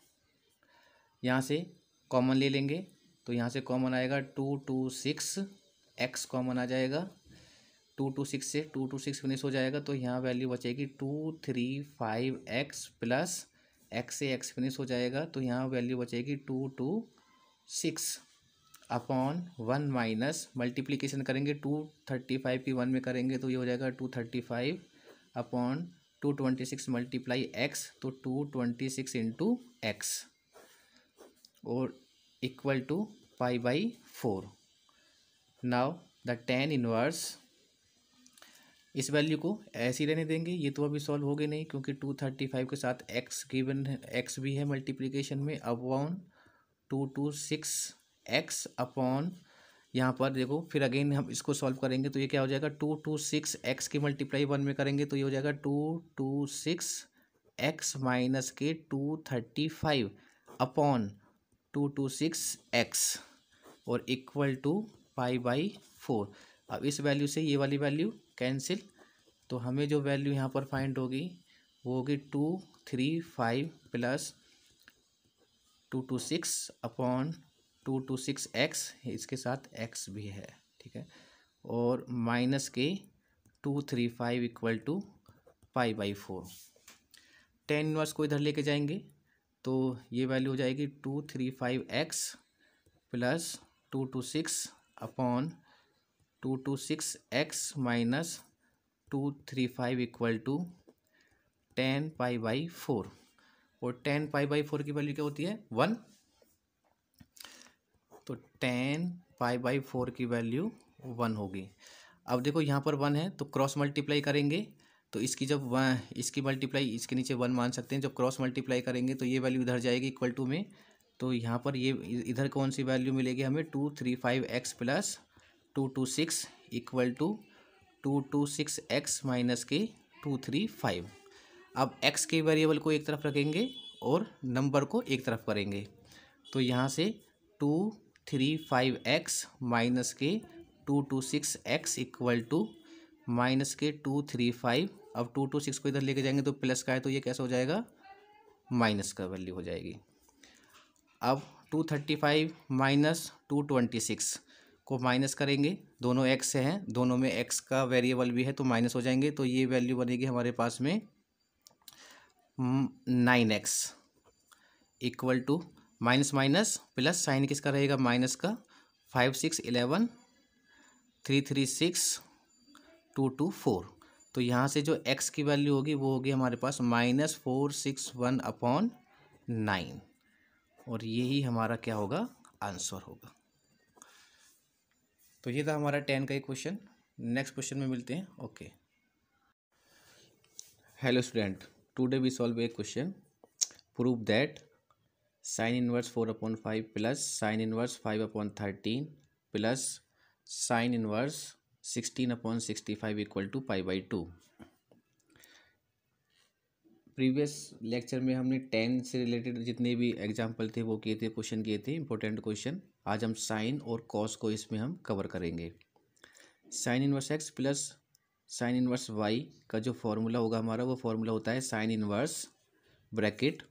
यहाँ से कॉमन ले लेंगे, तो यहाँ से कॉमन आएगा 226 x कॉमन आ जाएगा, 226 से 226 फिनिश हो जाएगा, तो यहाँ वैल्यू बचेगी 235x प्लस x से x फिनिश हो जाएगा, तो यहाँ वैल्यू बचेगी 226 अपॉन 1 माइनस मल्टीप्लीकेशन करेंगे 235 की 1 में करेंगे तो ये हो जाएगा 235 अपॉन 226 मल्टीप्लाई x, तो 226 इंटू एक्स और equal to π/4। Now the tan inverse, इस वैल्यू को ऐसे ही रहने देंगे, ये तो अभी सॉल्व होगे नहीं क्योंकि 235 के साथ x गिवन है, x भी है मल्टीप्लिकेशन में, अपॉन 226x अपॉन यहाँ पर देखो फिर अगेन हम इसको सॉल्व करेंगे तो ये क्या हो जाएगा 226x की मल्टीप्लाई 1 में करेंगे तो ये हो जाएगा 226x माइनस के 235 अपॉन 226x और इक्वल टू π/4। अब इस वैल्यू से ये वाली वैल्यू कैंसिल, तो हमें जो वैल्यू यहाँ पर फाइंड होगी वो होगी 235 प्लस 226 अपॉन 226x, इसके साथ x भी है, ठीक है, और माइनस के 235 इक्वल टू π/4। tan इनवर्स को इधर लेके जाएंगे तो ये वैल्यू हो जाएगी 235x plus 226 upon 226x minus 235 equal to tan π/4, और tan π/4 की वैल्यू क्या होती है 1, तो tan π/4 की वैल्यू 1 होगी। अब देखो यहाँ पर 1 है तो क्रॉस मल्टीप्लाई करेंगे, तो इसकी जब इसकी मल्टीप्लाई इसके नीचे 1 मान सकते हैं, जब क्रॉस मल्टीप्लाई करेंगे तो ये वैल्यू इधर जाएगी इक्वल टू में, तो यहाँ पर ये इधर कौन सी वैल्यू मिलेगी हमें 235x plus 226 equal to 226x minus के 235। अब x के वेरिएबल को एक तरफ रखेंगे और नंबर को एक तरफ करेंगे, तो यहाँ से 235x माइनस के 226x इक्वल टू माइनस के 235। अब 226 को इधर लेके जाएंगे तो प्लस का है तो ये कैसा हो जाएगा माइनस का वैल्यू हो जाएगी। अब 235 माइनस 226 को माइनस करेंगे, दोनों x से हैं, दोनों में x का वेरिएबल भी है तो माइनस हो जाएंगे, तो ये वैल्यू बनेगी हमारे पास में 9x equal to minus minus plus sign किसका रहेगा माइनस का, 5 6 11 3 3 6 2 2 4, तो यहाँ से जो x की वैल्यू होगी वो होगी हमारे पास -461 अपॉन 9, और यही हमारा क्या होगा आंसर होगा। तो ये था हमारा 10 का एक क्वेश्चन। नेक्स्ट क्वेश्चन में मिलते हैं। Okay, hello student, today we solve a question, prove that sine inverse 4/5 plus sine inverse 5/13 plus sine inverse 16/65 equal to π/2। Previous lecture में हमने 10 से रिलेटेड जितने भी एग्जाम्पल थे वो किए थे, क्वेश्चन किए थे, इंपॉर्टेंट क्वेश्चन। आज हम साइन और कॉस को इसमें हम कवर करेंगे। Sine inverse x plus sine inverse y का जो फॉर्मूला होगा हमारा, वो फॉर्मूला होता है sine inverse bracket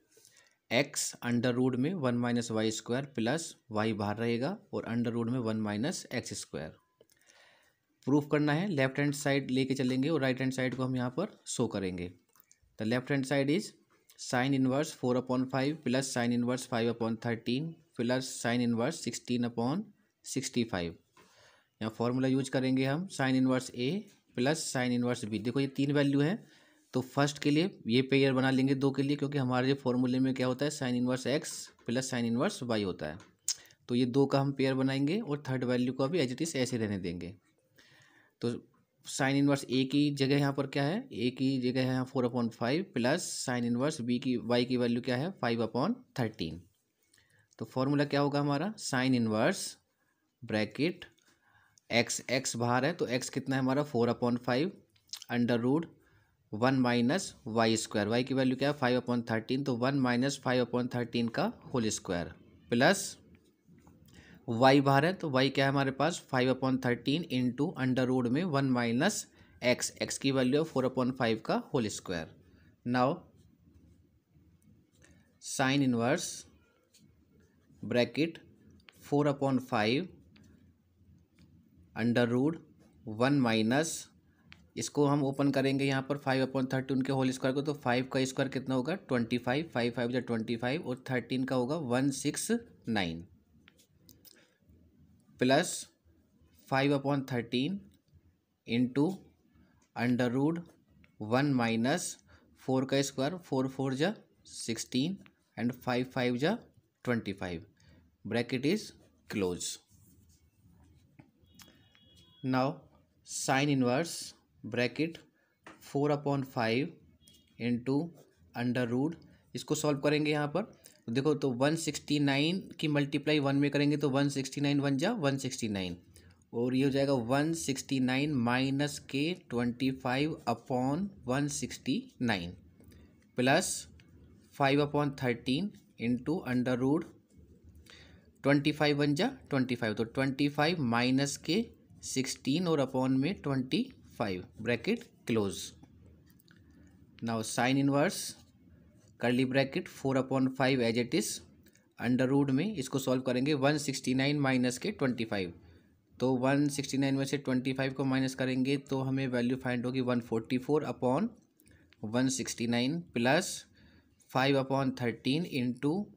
x under root में 1 minus y square plus y बाहर रहेगा और अंडर रूट में 1 माइनस एक्स स्क्वायर। प्रूफ करना है, लेफ्ट हैंड साइड लेके चलेंगे और राइट हैंड साइड को हम यहाँ पर शो करेंगे। The left hand side is sine inverse 4/5 plus sine inverse 5/13 plus sine inverse 16/65। यहाँ फॉर्मूला यूज करेंगे हम sine inverse a plus sine inverse B. देखो ये 3 वैल्यू है, तो फर्स्ट के लिए ये पेयर बना लेंगे 2 के लिए, क्योंकि हमारे जो फॉर्मूले में क्या होता है sine inverse x plus sine inverse y होता है, तो ये 2 का हम पेयर बनाएंगे और थर्ड वैल्यू को भी एज इट इज ऐसे रहने देंगे। तो साइन इनवर्स ए की जगह यहाँ पर क्या है, ए की जगह है यहाँ 4/5 प्लस साइन इनवर्स बी की वाई की वैल्यू क्या है 5/13। तो फॉर्मूला क्या होगा हमारा, साइन इनवर्स ब्रैकेट एक्स बाहर है तो एक्स कितना है हमारा 4/5 under root 1 minus y square, y की वैल्यू क्या है 5/13, तो 1 माइनस 5/13 का होल स्क्वायर प्लस वाई बाहर है तो वाई क्या है हमारे पास 5/13 इंटू अंडर रूट में 1 माइनस एक्स की वैल्यू है 4/5 का whole square. Now sine inverse bracket 4/5 under root 1 minus, इसको हम ओपन करेंगे यहाँ पर 5/13 के होल स्क्वायर को, तो 5 का स्क्वायर कितना होगा 25, 5 5 या 25 और 13 का होगा 169 plus 5/13 into under root 1 minus 4 का स्क्वायर 4 4 जा 16 एंड 5 5 जा 25, bracket is close. Now sine inverse bracket 4/5 into under root, इसको सॉल्व करेंगे यहाँ पर, तो देखो तो 169 की मल्टीप्लाई 1 में करेंगे तो 169 1 जा 169 और ये हो जाएगा 169 माइनस के 25/169 प्लस 5/13 इंटू अंडर रूट 25 1 जा 25, तो 25 माइनस के 16 और अपॉन में 25, bracket close. Now sine inverse curly bracket 4/5 as it is under root में, इसको सॉल्व करेंगे 169 माइनस के 25, तो 169 में से 25 को माइनस करेंगे तो हमें वैल्यू फाइंड होगी 144/169 प्लस 5/13 इंटू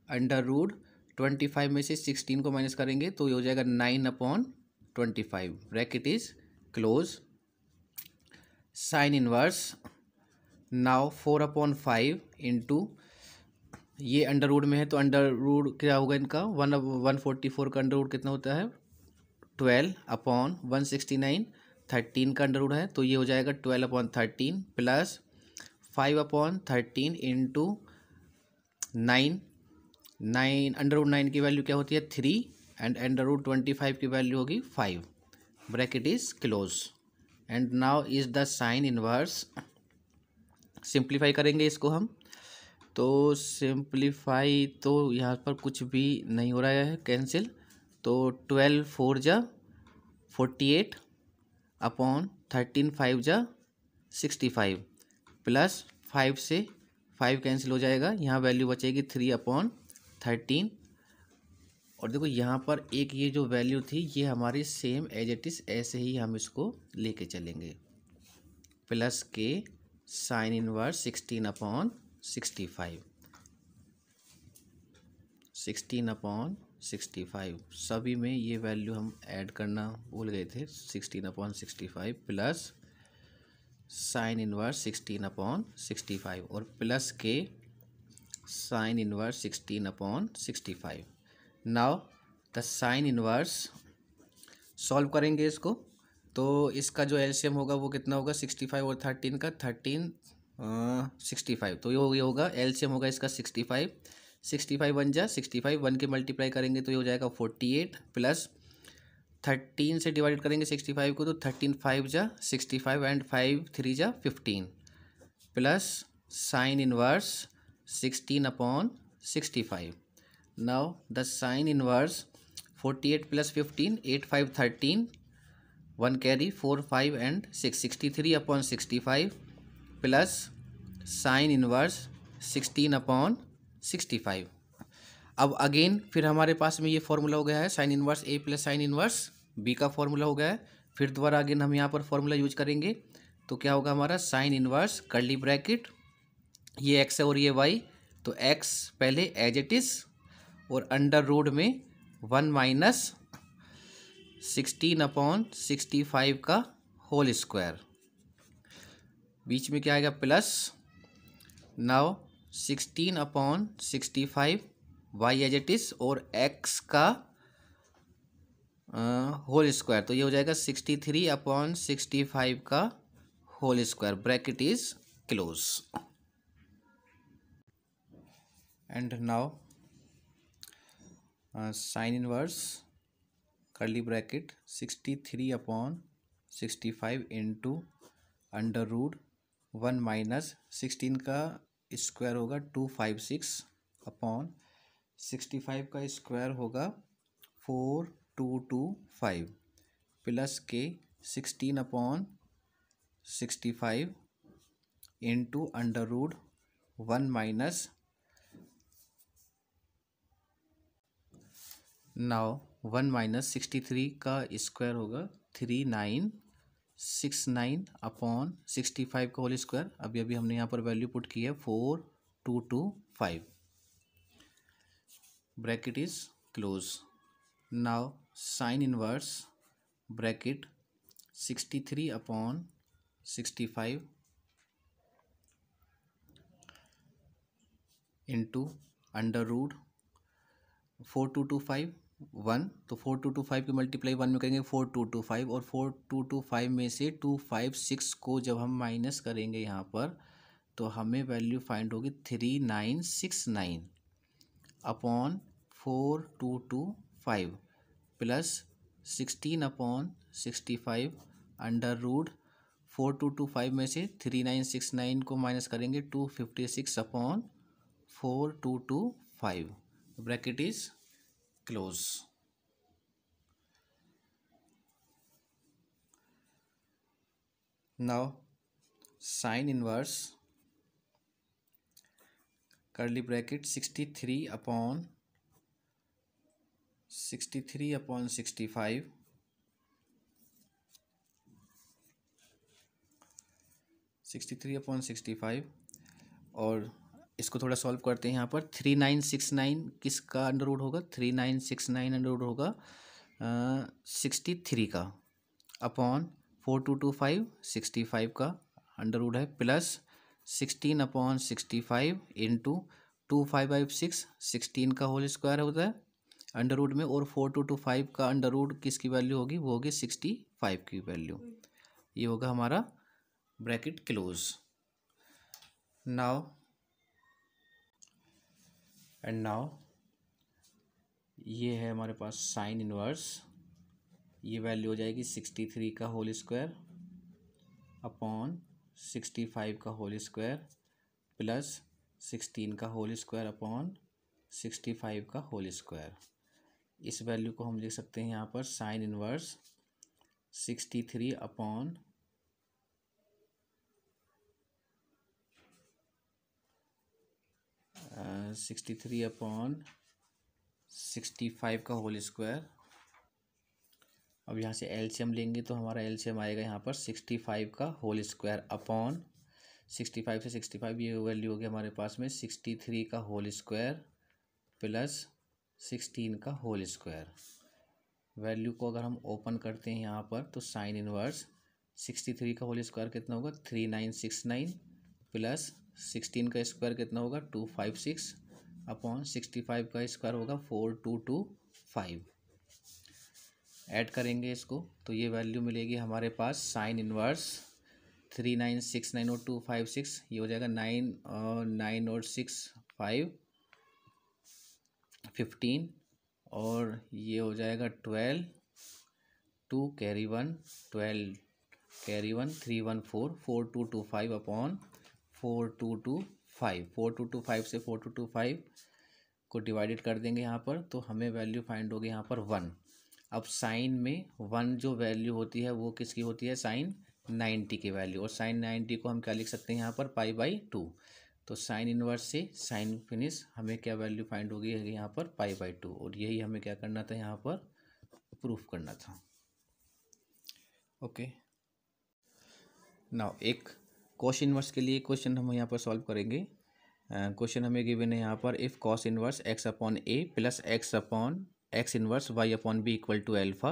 अंडर रूट 25 में से 16 को माइनस करेंगे तो ये हो जाएगा 9/25, bracket is close. Sine inverse now 4/5 into, ये अंडर रूट में है तो अंडर रूट क्या होगा इनका 144 का अंडर रूट कितना होता है 12/169, 13 का अंडर रूट है तो ये हो जाएगा 12/13 प्लस 5/13 इंटू 9 अंडर रूट 9 की वैल्यू क्या होती है 3 एंड अंडर रूट 25 की वैल्यू होगी 5, bracket is close. And now is the sine inverse, simplify करेंगे इसको हम, तो सिंप्लीफाई तो यहाँ पर कुछ भी नहीं हो रहा है कैंसिल, तो 12 4 जा 48 अपॉन 13 5 जा 65 प्लस 5 से 5 कैंसिल हो जाएगा, यहाँ वैल्यू बचेगी 3/13 और देखो यहाँ पर एक ये जो वैल्यू थी ये हमारी सेम एज इट इज ऐसे ही हम इसको लेके चलेंगे, प्लस के साइन इनवर्स 16/65 16/65 सभी में ये वैल्यू हम ऐड करना भूल गए थे, 16/65 प्लस साइन इनवर्स 16/65 और प्लस के sign inverse 16/65। Now the sine inverse solve करेंगे इसको, तो इसका जो एलसीएम होगा वो कितना होगा 65 और 13 का 65, तो ये होगा एलसीएम होगा इसका 65 1 जा 65, 1 के मल्टीप्लाई करेंगे तो ये हो जाएगा 48 प्लस 13 से डिवाइड करेंगे 65 को तो 13 5 जा 65 एंड 5 3 जा 15 plus sine inverse 16/65। Now the sine inverse 48 plus 15 8 5 13 1 carry 4 5 and 6 63/65 plus sine inverse 16/65। अब अगेन फिर हमारे पास में ये फॉर्मूला हो गया है sine inverse a plus sine inverse B का फॉर्मूला हो गया है, फिर दोबारा अगेन हम यहाँ पर फॉर्मूला यूज करेंगे, तो क्या होगा हमारा साइन इनवर्स कर्ली ब्रैकेट, ये एक्स है और ये वाई, तो एक्स पहले एज इट इज और अंडर रूट में 1 माइनस 16/65 का होल स्क्वायर, बीच में क्या आएगा plus, now 16/65 y as it is और एक्स का होल स्क्वायर, तो ये हो जाएगा 63/65 का whole square, bracket is close. And now sine inverse curly bracket 63/65 into under root 1 minus 16 का स्क्वायर होगा 256 अपॉन 65 का स्क्वायर होगा 4225 प्लस के 16/65 65 into under root 1 minus, now 1 minus 63 का स्क्वायर होगा 3969 अपॉन 65 का होल स्क्वायर। अभी अभी हमने यहाँ पर वैल्यू पुट की है 4225, bracket is close. Now sine inverse bracket 63 upon 65 into under root 4225 1, तो 4225 की मल्टीप्लाई 1 में करेंगे 4225, और 4225 में से 256 को जब हम माइनस करेंगे यहाँ पर तो हमें वैल्यू फाइंड होगी 3969 upon 4225 plus 16 upon 65 under root 4225 में से 3969 को माइनस करेंगे 256 upon 4225, bracket is close. Now sine inverse curly bracket 63 upon 65 और इसको थोड़ा सॉल्व करते हैं। यहाँ पर 3969 किसका अंडर रूट होगा, 3969 अंडर रूट होगा 63 का, अपॉन 4225 65 का अंडर रूट है, प्लस 16 अपॉन 65 इंटू 2556 16 का होल स्क्वायर होता है अंडर रूट में, और 4225 का अंडर रूट किसकी वैल्यू होगी, वो होगी 65 की वैल्यू। ये होगा हमारा bracket close. Now and now ये है हमारे पास साइन इनवर्स, ये वैल्यू हो जाएगी 63 का होल स्क्वायर अपॉन 65 का होल स्क्वायर प्लस 16 का होल स्क्वायर अपॉन 65 का होल स्क्वायर। इस वैल्यू को हम लिख सकते हैं यहाँ पर साइन इनवर्स 63 अपॉन 65 का होल स्क्वायर। अब यहाँ से एलसीएम लेंगे तो हमारा एलसीएम आएगा यहाँ पर 65 का होल स्क्वायर अपॉन 65 से 65, ये वैल्यू हो गया हमारे पास में 63 का होल स्क्वायर प्लस 16 का होल स्क्वायर। वैल्यू को अगर हम ओपन करते हैं यहाँ पर तो साइन इनवर्स 63 का होल स्क्वायर कितना होगा 3969 प्लस 16 का स्क्वायर कितना होगा 256 अपॉन 65 का स्क्वायर होगा 4225। ऐड करेंगे इसको तो ये वैल्यू मिलेगी हमारे पास साइन इनवर्स 3969 और 256, ये हो जाएगा 9 और 9 और 6 5 15, और ये हो जाएगा 12 2 कैरी 1 12 कैरी 1 314 4225 अपॉन 4225। 4225 से 4225 को डिवाइडेड कर देंगे यहाँ पर तो हमें वैल्यू फाइंड होगी यहाँ पर 1। अब साइन में 1 जो वैल्यू होती है वो किसकी होती है, साइन 90 की वैल्यू, और साइन 90 को हम क्या लिख सकते हैं यहाँ पर π/2। तो साइन इनवर्स से साइन फिनिश हमें क्या वैल्यू फाइंड होगी यहाँ पर π/2, और यही हमें क्या करना था यहाँ पर प्रूफ करना था। ओके, नाउ एक कॉस इनवर्स के लिए क्वेश्चन हम यहाँ पर सॉल्व करेंगे। क्वेश्चन हमें गिवन है यहाँ पर if cos inverse x upon a plus x upon x inverse y upon b equal to alpha.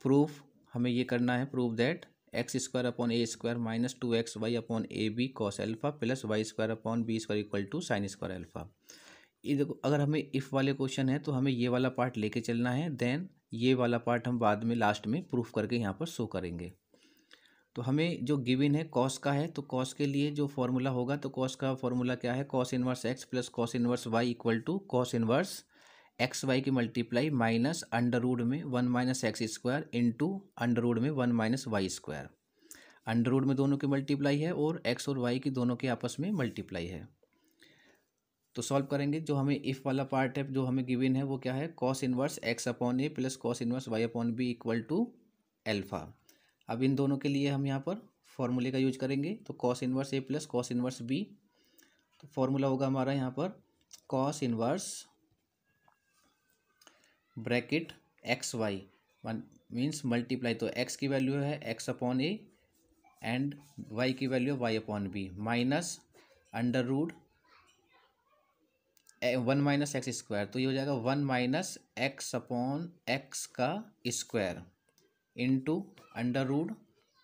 Proof हमें ये करना है, proof that x square upon a square minus 2xy upon a b cos alpha plus y square upon b square equal to sine square alpha. ये देखो, अगर हमें if वाले question है तो हमें ये वाला पार्ट लेके चलना है, देन ये वाला पार्ट हम बाद में लास्ट में प्रूफ करके यहाँ पर शो करेंगे। तो हमें जो गिवन है कॉस का है, तो कॉस के लिए जो फॉर्मूला होगा, तो कॉस का फॉर्मूला क्या है, cos inverse x plus cos inverse y equal to cos inverse x y की मल्टीप्लाई माइनस अंडर रूट में 1 minus x square into under root में 1 minus y square. Under root में दोनों की मल्टीप्लाई है और एक्स और वाई की दोनों के आपस में मल्टीप्लाई है। तो सॉल्व करेंगे, जो हमें इफ़ वाला पार्ट है जो हमें गिवन है वो क्या है, cos inverse x upon a plus cos inverse y upon b equal to alpha. अब इन दोनों के लिए हम यहाँ पर फॉर्मूले का यूज करेंगे, तो cos inverse a plus cos inverse b. तो फॉर्मूला होगा हमारा यहाँ पर cos inverse bracket x y one means multiply, तो एक्स की वैल्यू है x upon a and y की वैल्यू है y upon b, minus under root one minus x square, तो ये हो जाएगा one minus x upon x का square into under root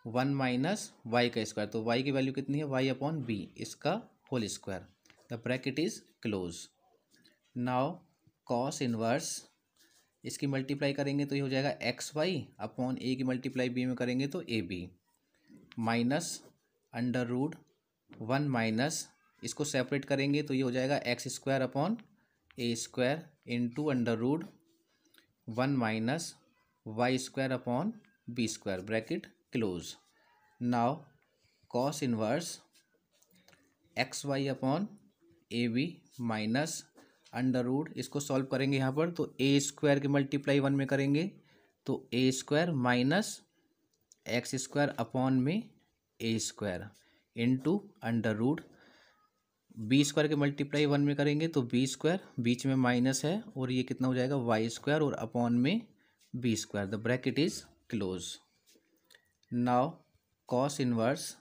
one minus y का स्क्वायर, तो वाई की वैल्यू कितनी है वाई अपॉन बी इसका whole square. The bracket is close. Now cos inverse इसकी मल्टीप्लाई करेंगे तो ये हो जाएगा एक्स वाई अपॉन ए की मल्टीप्लाई बी में करेंगे तो a b, minus under root one minus इसको सेपरेट करेंगे तो ये हो जाएगा x square upon a square into under root one minus y square upon b square, bracket close. Now cos inverse x y upon a b minus under root, इसको solve करेंगे यहाँ पर तो ए स्क्वायर की multiply one में करेंगे तो a square minus x square upon में a square into under root b square की मल्टीप्लाई वन में करेंगे तो बी स्क्वायर, बीच में माइनस है और ये कितना हो जाएगा वाई स्क्वायर और अपॉन में b square, the bracket is close. Now cos inverse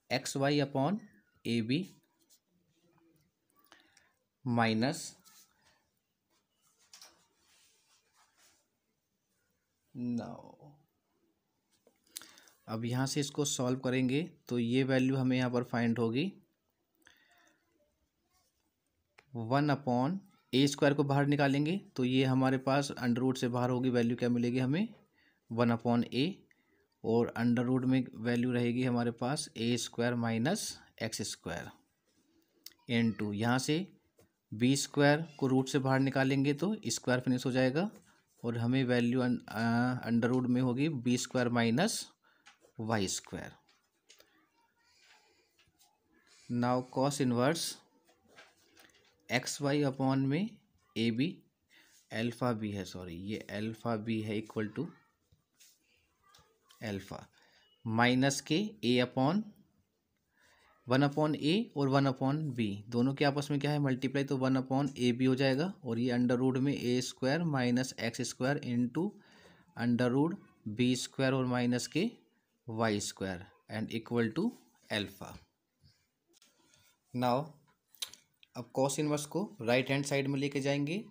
x y upon a b minus now अब यहाँ से इसको सॉल्व करेंगे तो ये वैल्यू हमें यहाँ पर फाइंड होगी वन अपॉन ए स्क्वायर को बाहर निकालेंगे तो ये हमारे पास अंडर रूट से बाहर होगी, वैल्यू क्या मिलेगी हमें वन अपॉन ए, और अंडर रूट में वैल्यू रहेगी हमारे पास a square minus x square into यहाँ से बी स्क्वायर को रूट से बाहर निकालेंगे तो स्क्वायर फिनिश हो जाएगा और हमें वैल्यू अंडर रूट में होगी b square minus y square. Now cos inverse x y upon में ए बी एल्फा बी है, सॉरी ये एल्फा बी है इक्वल टू एल्फा माइनस के a upon one upon a और वन अपॉन बी दोनों के आपस में क्या है मल्टीप्लाई, तो वन अपॉन ए बी हो जाएगा और ये अंडर रूट में a square minus x square into under root b square और माइनस के y square and equal to alpha. Now अब कॉस इनवर्स को राइट हैंड साइड में लेके जाएंगे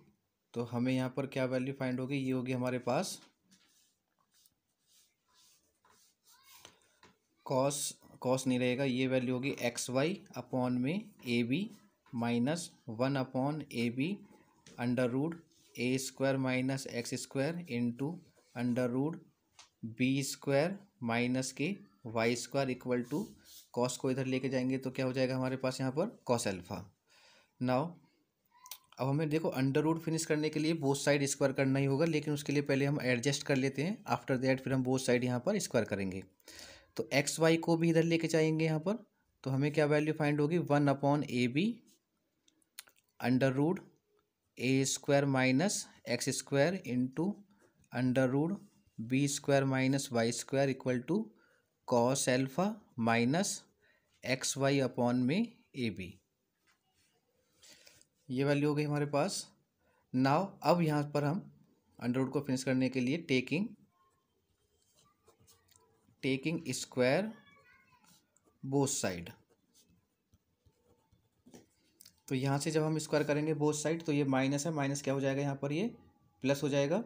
तो हमें यहाँ पर क्या वैल्यू फाइंड होगी, ये होगी हमारे पास कॉस नहीं रहेगा, ये वैल्यू होगी एक्स वाई अपॉन में a b minus one upon a b under root a square minus x square into under root b square minus के y square equal to cos को इधर लेके जाएंगे तो क्या हो जाएगा हमारे पास यहाँ पर कॉस एल्फा। नाउ अब हमें देखो अंडर रूट फिनिश करने के लिए बोथ साइड स्क्वायर करना ही होगा, लेकिन उसके लिए पहले हम एडजस्ट कर लेते हैं, आफ्टर दैट फिर हम बोथ साइड यहाँ पर स्क्वायर करेंगे। तो एक्स वाई को भी इधर लेके जाएंगे यहाँ पर तो हमें क्या वैल्यू फाइंड होगी one upon a b under root a square minus x square into under root b square minus y square equal to cos alpha minus x y upon में ए बी, ये value हो गई हमारे पास। Now अब यहाँ पर हम under root को फिनिश करने के लिए टेकिंग स्क्वायर बोथ साइड, तो यहाँ से जब हम स्क्वायर करेंगे बोथ साइड तो ये माइनस है, माइनस क्या हो जाएगा यहाँ पर ये प्लस हो जाएगा,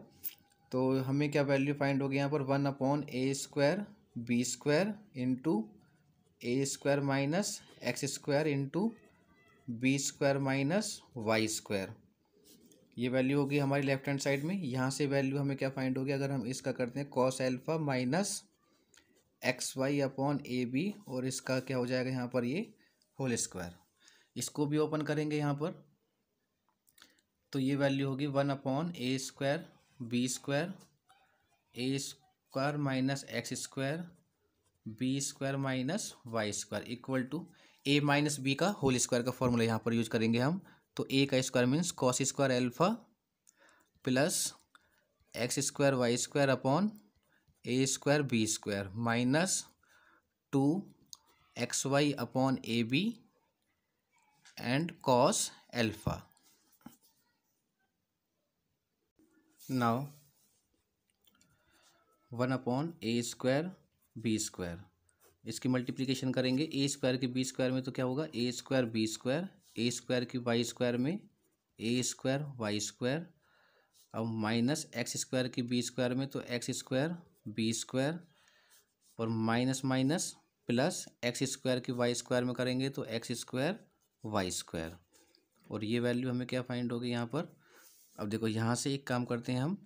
तो हमें क्या वैल्यू फाइंड होगी यहाँ पर one upon a square b square into a square minus x square into b square minus y square, ये वैल्यू होगी हमारी लेफ्ट हैंड साइड में। यहाँ से वैल्यू हमें क्या फाइंड होगी अगर हम इसका करते हैं cos alpha minus x y upon a b और इसका क्या हो जाएगा यहाँ पर ये होल स्क्वायर, इसको भी ओपन करेंगे यहाँ पर तो ये वैल्यू होगी one upon a square b square a square minus x square b square minus y square equal to a minus b का होल स्क्वायर का फॉर्मूला यहाँ पर यूज करेंगे हम, तो ए का square means cos square alpha plus x square y square upon a square b square minus 2xy upon a b and cos alpha. Now 1 upon a square b square, इसकी multiplication करेंगे। ए square की B square में तो क्या होगा, ए square b square, a square की Y square में a square y square, अब माइनस एक्स स्क्वायर की बी स्क्वायर में तो एक्स स्क्वायर बी स्क्वायर, और minus minus plus x square की वाई स्क्वायर में करेंगे तो एक्स स्क्वायर वाई स्क्वायर, और ये वैल्यू हमें क्या फाइंड होगी यहाँ पर। अब देखो यहाँ से एक काम करते हैं हम,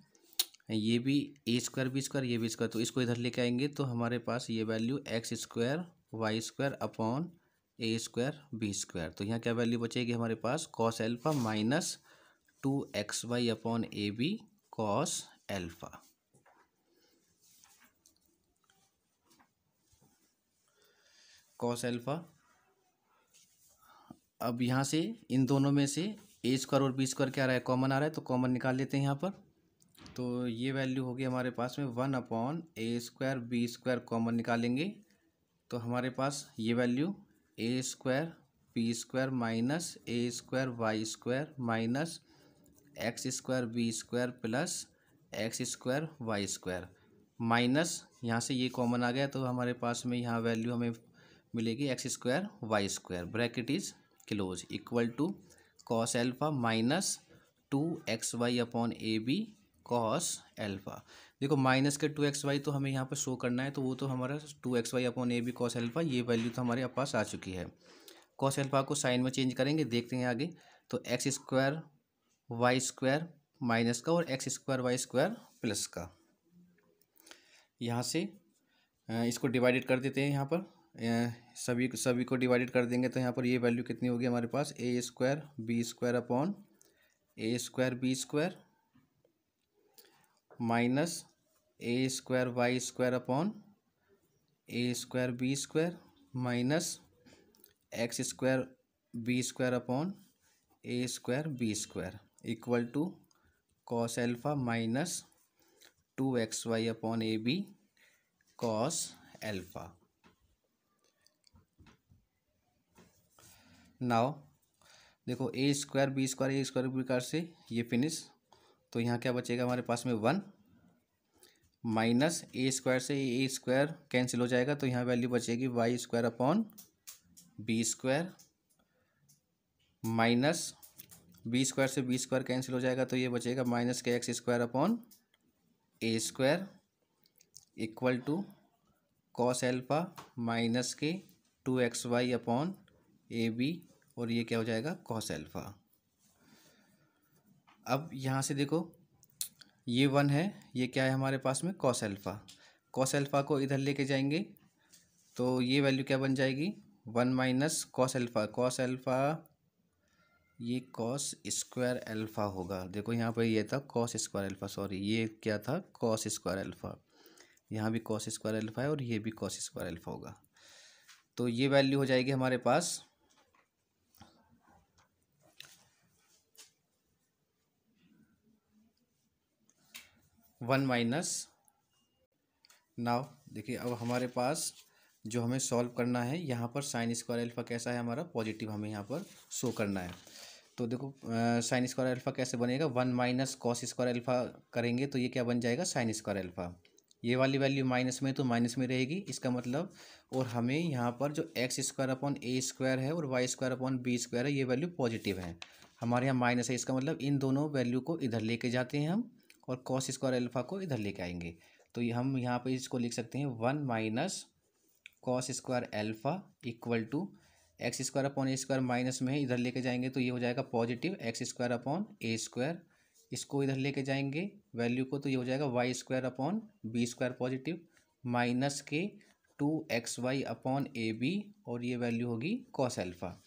ये भी ए स्क्वायर बी स्क्वायर, ये बी स्क्वायर, तो इसको इधर लेके आएंगे तो हमारे पास ये value x square y square upon a square b square, तो यहाँ क्या वैल्यू बचेगी हमारे पास, cos alpha minus 2xy upon a b cos alpha. Cos alpha. अब यहाँ से इन दोनों में से ए स्क्वायर और बी स्क्वायर क्या आ रहा है, कॉमन आ रहा है, तो कॉमन निकाल लेते हैं यहाँ पर। तो ये वैल्यू होगी हमारे पास में 1 upon a square b square, common निकालेंगे तो हमारे पास ये value a square b square minus a square y square minus x square b square plus x square y square, minus यहाँ से ये कॉमन आ गया तो हमारे पास में यहाँ वैल्यू हमें मिलेगी x square y square, bracket is close, equal to cos alpha minus 2xy upon a b cos alpha. देखो माइनस के 2xy तो हमें यहाँ पर शो करना है, तो वो तो हमारा 2xy upon a b cos alpha, ये वैल्यू तो हमारे पास आ चुकी है। कॉस एल्फा को साइन में चेंज करेंगे, देखते हैं आगे, तो x square y square minus का और x square y square plus का, यहाँ से इसको डिवाइडेड कर देते हैं। यहाँ पर सभी को डिवाइडेड कर देंगे तो यहाँ पर ये वैल्यू कितनी होगी हमारे पास, a square b square upon a square b square minus a square y square upon a square b square minus x square b square upon a square b square, equal to cos alpha minus 2xy upon a b cos alpha. Now देखो a square b square से ये finish, तो यहाँ क्या बचेगा हमारे पास में 1 माइनस ए स्क्वायर से ए स्क्वायर कैंसिल हो जाएगा तो यहाँ वैल्यू बचेगी y square upon b square minus b square से बी स्क्वायर कैंसिल हो जाएगा तो ये बचेगा माइनस के x square upon a square, equal to cos alpha minus के 2xy अपॉन ए बी, और ये क्या हो जाएगा कॉस एल्फा। अब यहाँ से देखो ये 1 है, ये क्या है हमारे पास में कॉस एल्फा, कॉस एल्फा को इधर लेके जाएंगे तो ये वैल्यू क्या बन जाएगी 1 माइनस कॉस एल्फा, ये कॉस स्क्वायर एल्फा होगा। देखो यहाँ पर ये था कॉस स्क्वायर एल्फा, सॉरी ये क्या था कॉस स्क्वायर एल्फा, यहाँ भी कॉस स्क्वायर एल्फा है और ये भी कॉस स्क्वायर एल्फा होगा, तो ये वैल्यू हो जाएगी हमारे पास 1 माइनस। नाउ देखिए अब हमारे पास जो हमें सॉल्व करना है, यहाँ पर साइन स्क्वायर एल्फा कैसा है हमारा पॉजिटिव, हमें यहाँ पर शो करना है। तो देखो साइन स्क्वायर एल्फा कैसे बनेगा, 1 माइनस कॉस स्क्वायर एल्फा करेंगे तो ये क्या बन जाएगा साइन स्क्वायर एल्फा, ये वाली वैल्यू माइनस में तो माइनस में रहेगी इसका मतलब, और हमें यहाँ पर जो x square upon a square है और y square upon b square है ये वैल्यू पॉजिटिव है, हमारे यहाँ माइनस है, इसका मतलब इन दोनों वैल्यू को इधर लेके जाते हैं हम और कॉस स्क्वायर एल्फा को इधर लेके आएंगे, तो ये हम यहाँ पे इसको लिख सकते हैं 1 minus cos square alpha equal to x square upon a square minus में है, इधर लेके जाएंगे तो ये हो जाएगा positive x square upon a square, इसको इधर लेके जाएंगे वैल्यू को तो ये हो जाएगा y square upon b square positive minus के 2xy अपॉन ए बी, और ये वैल्यू होगी कॉस एल्फा,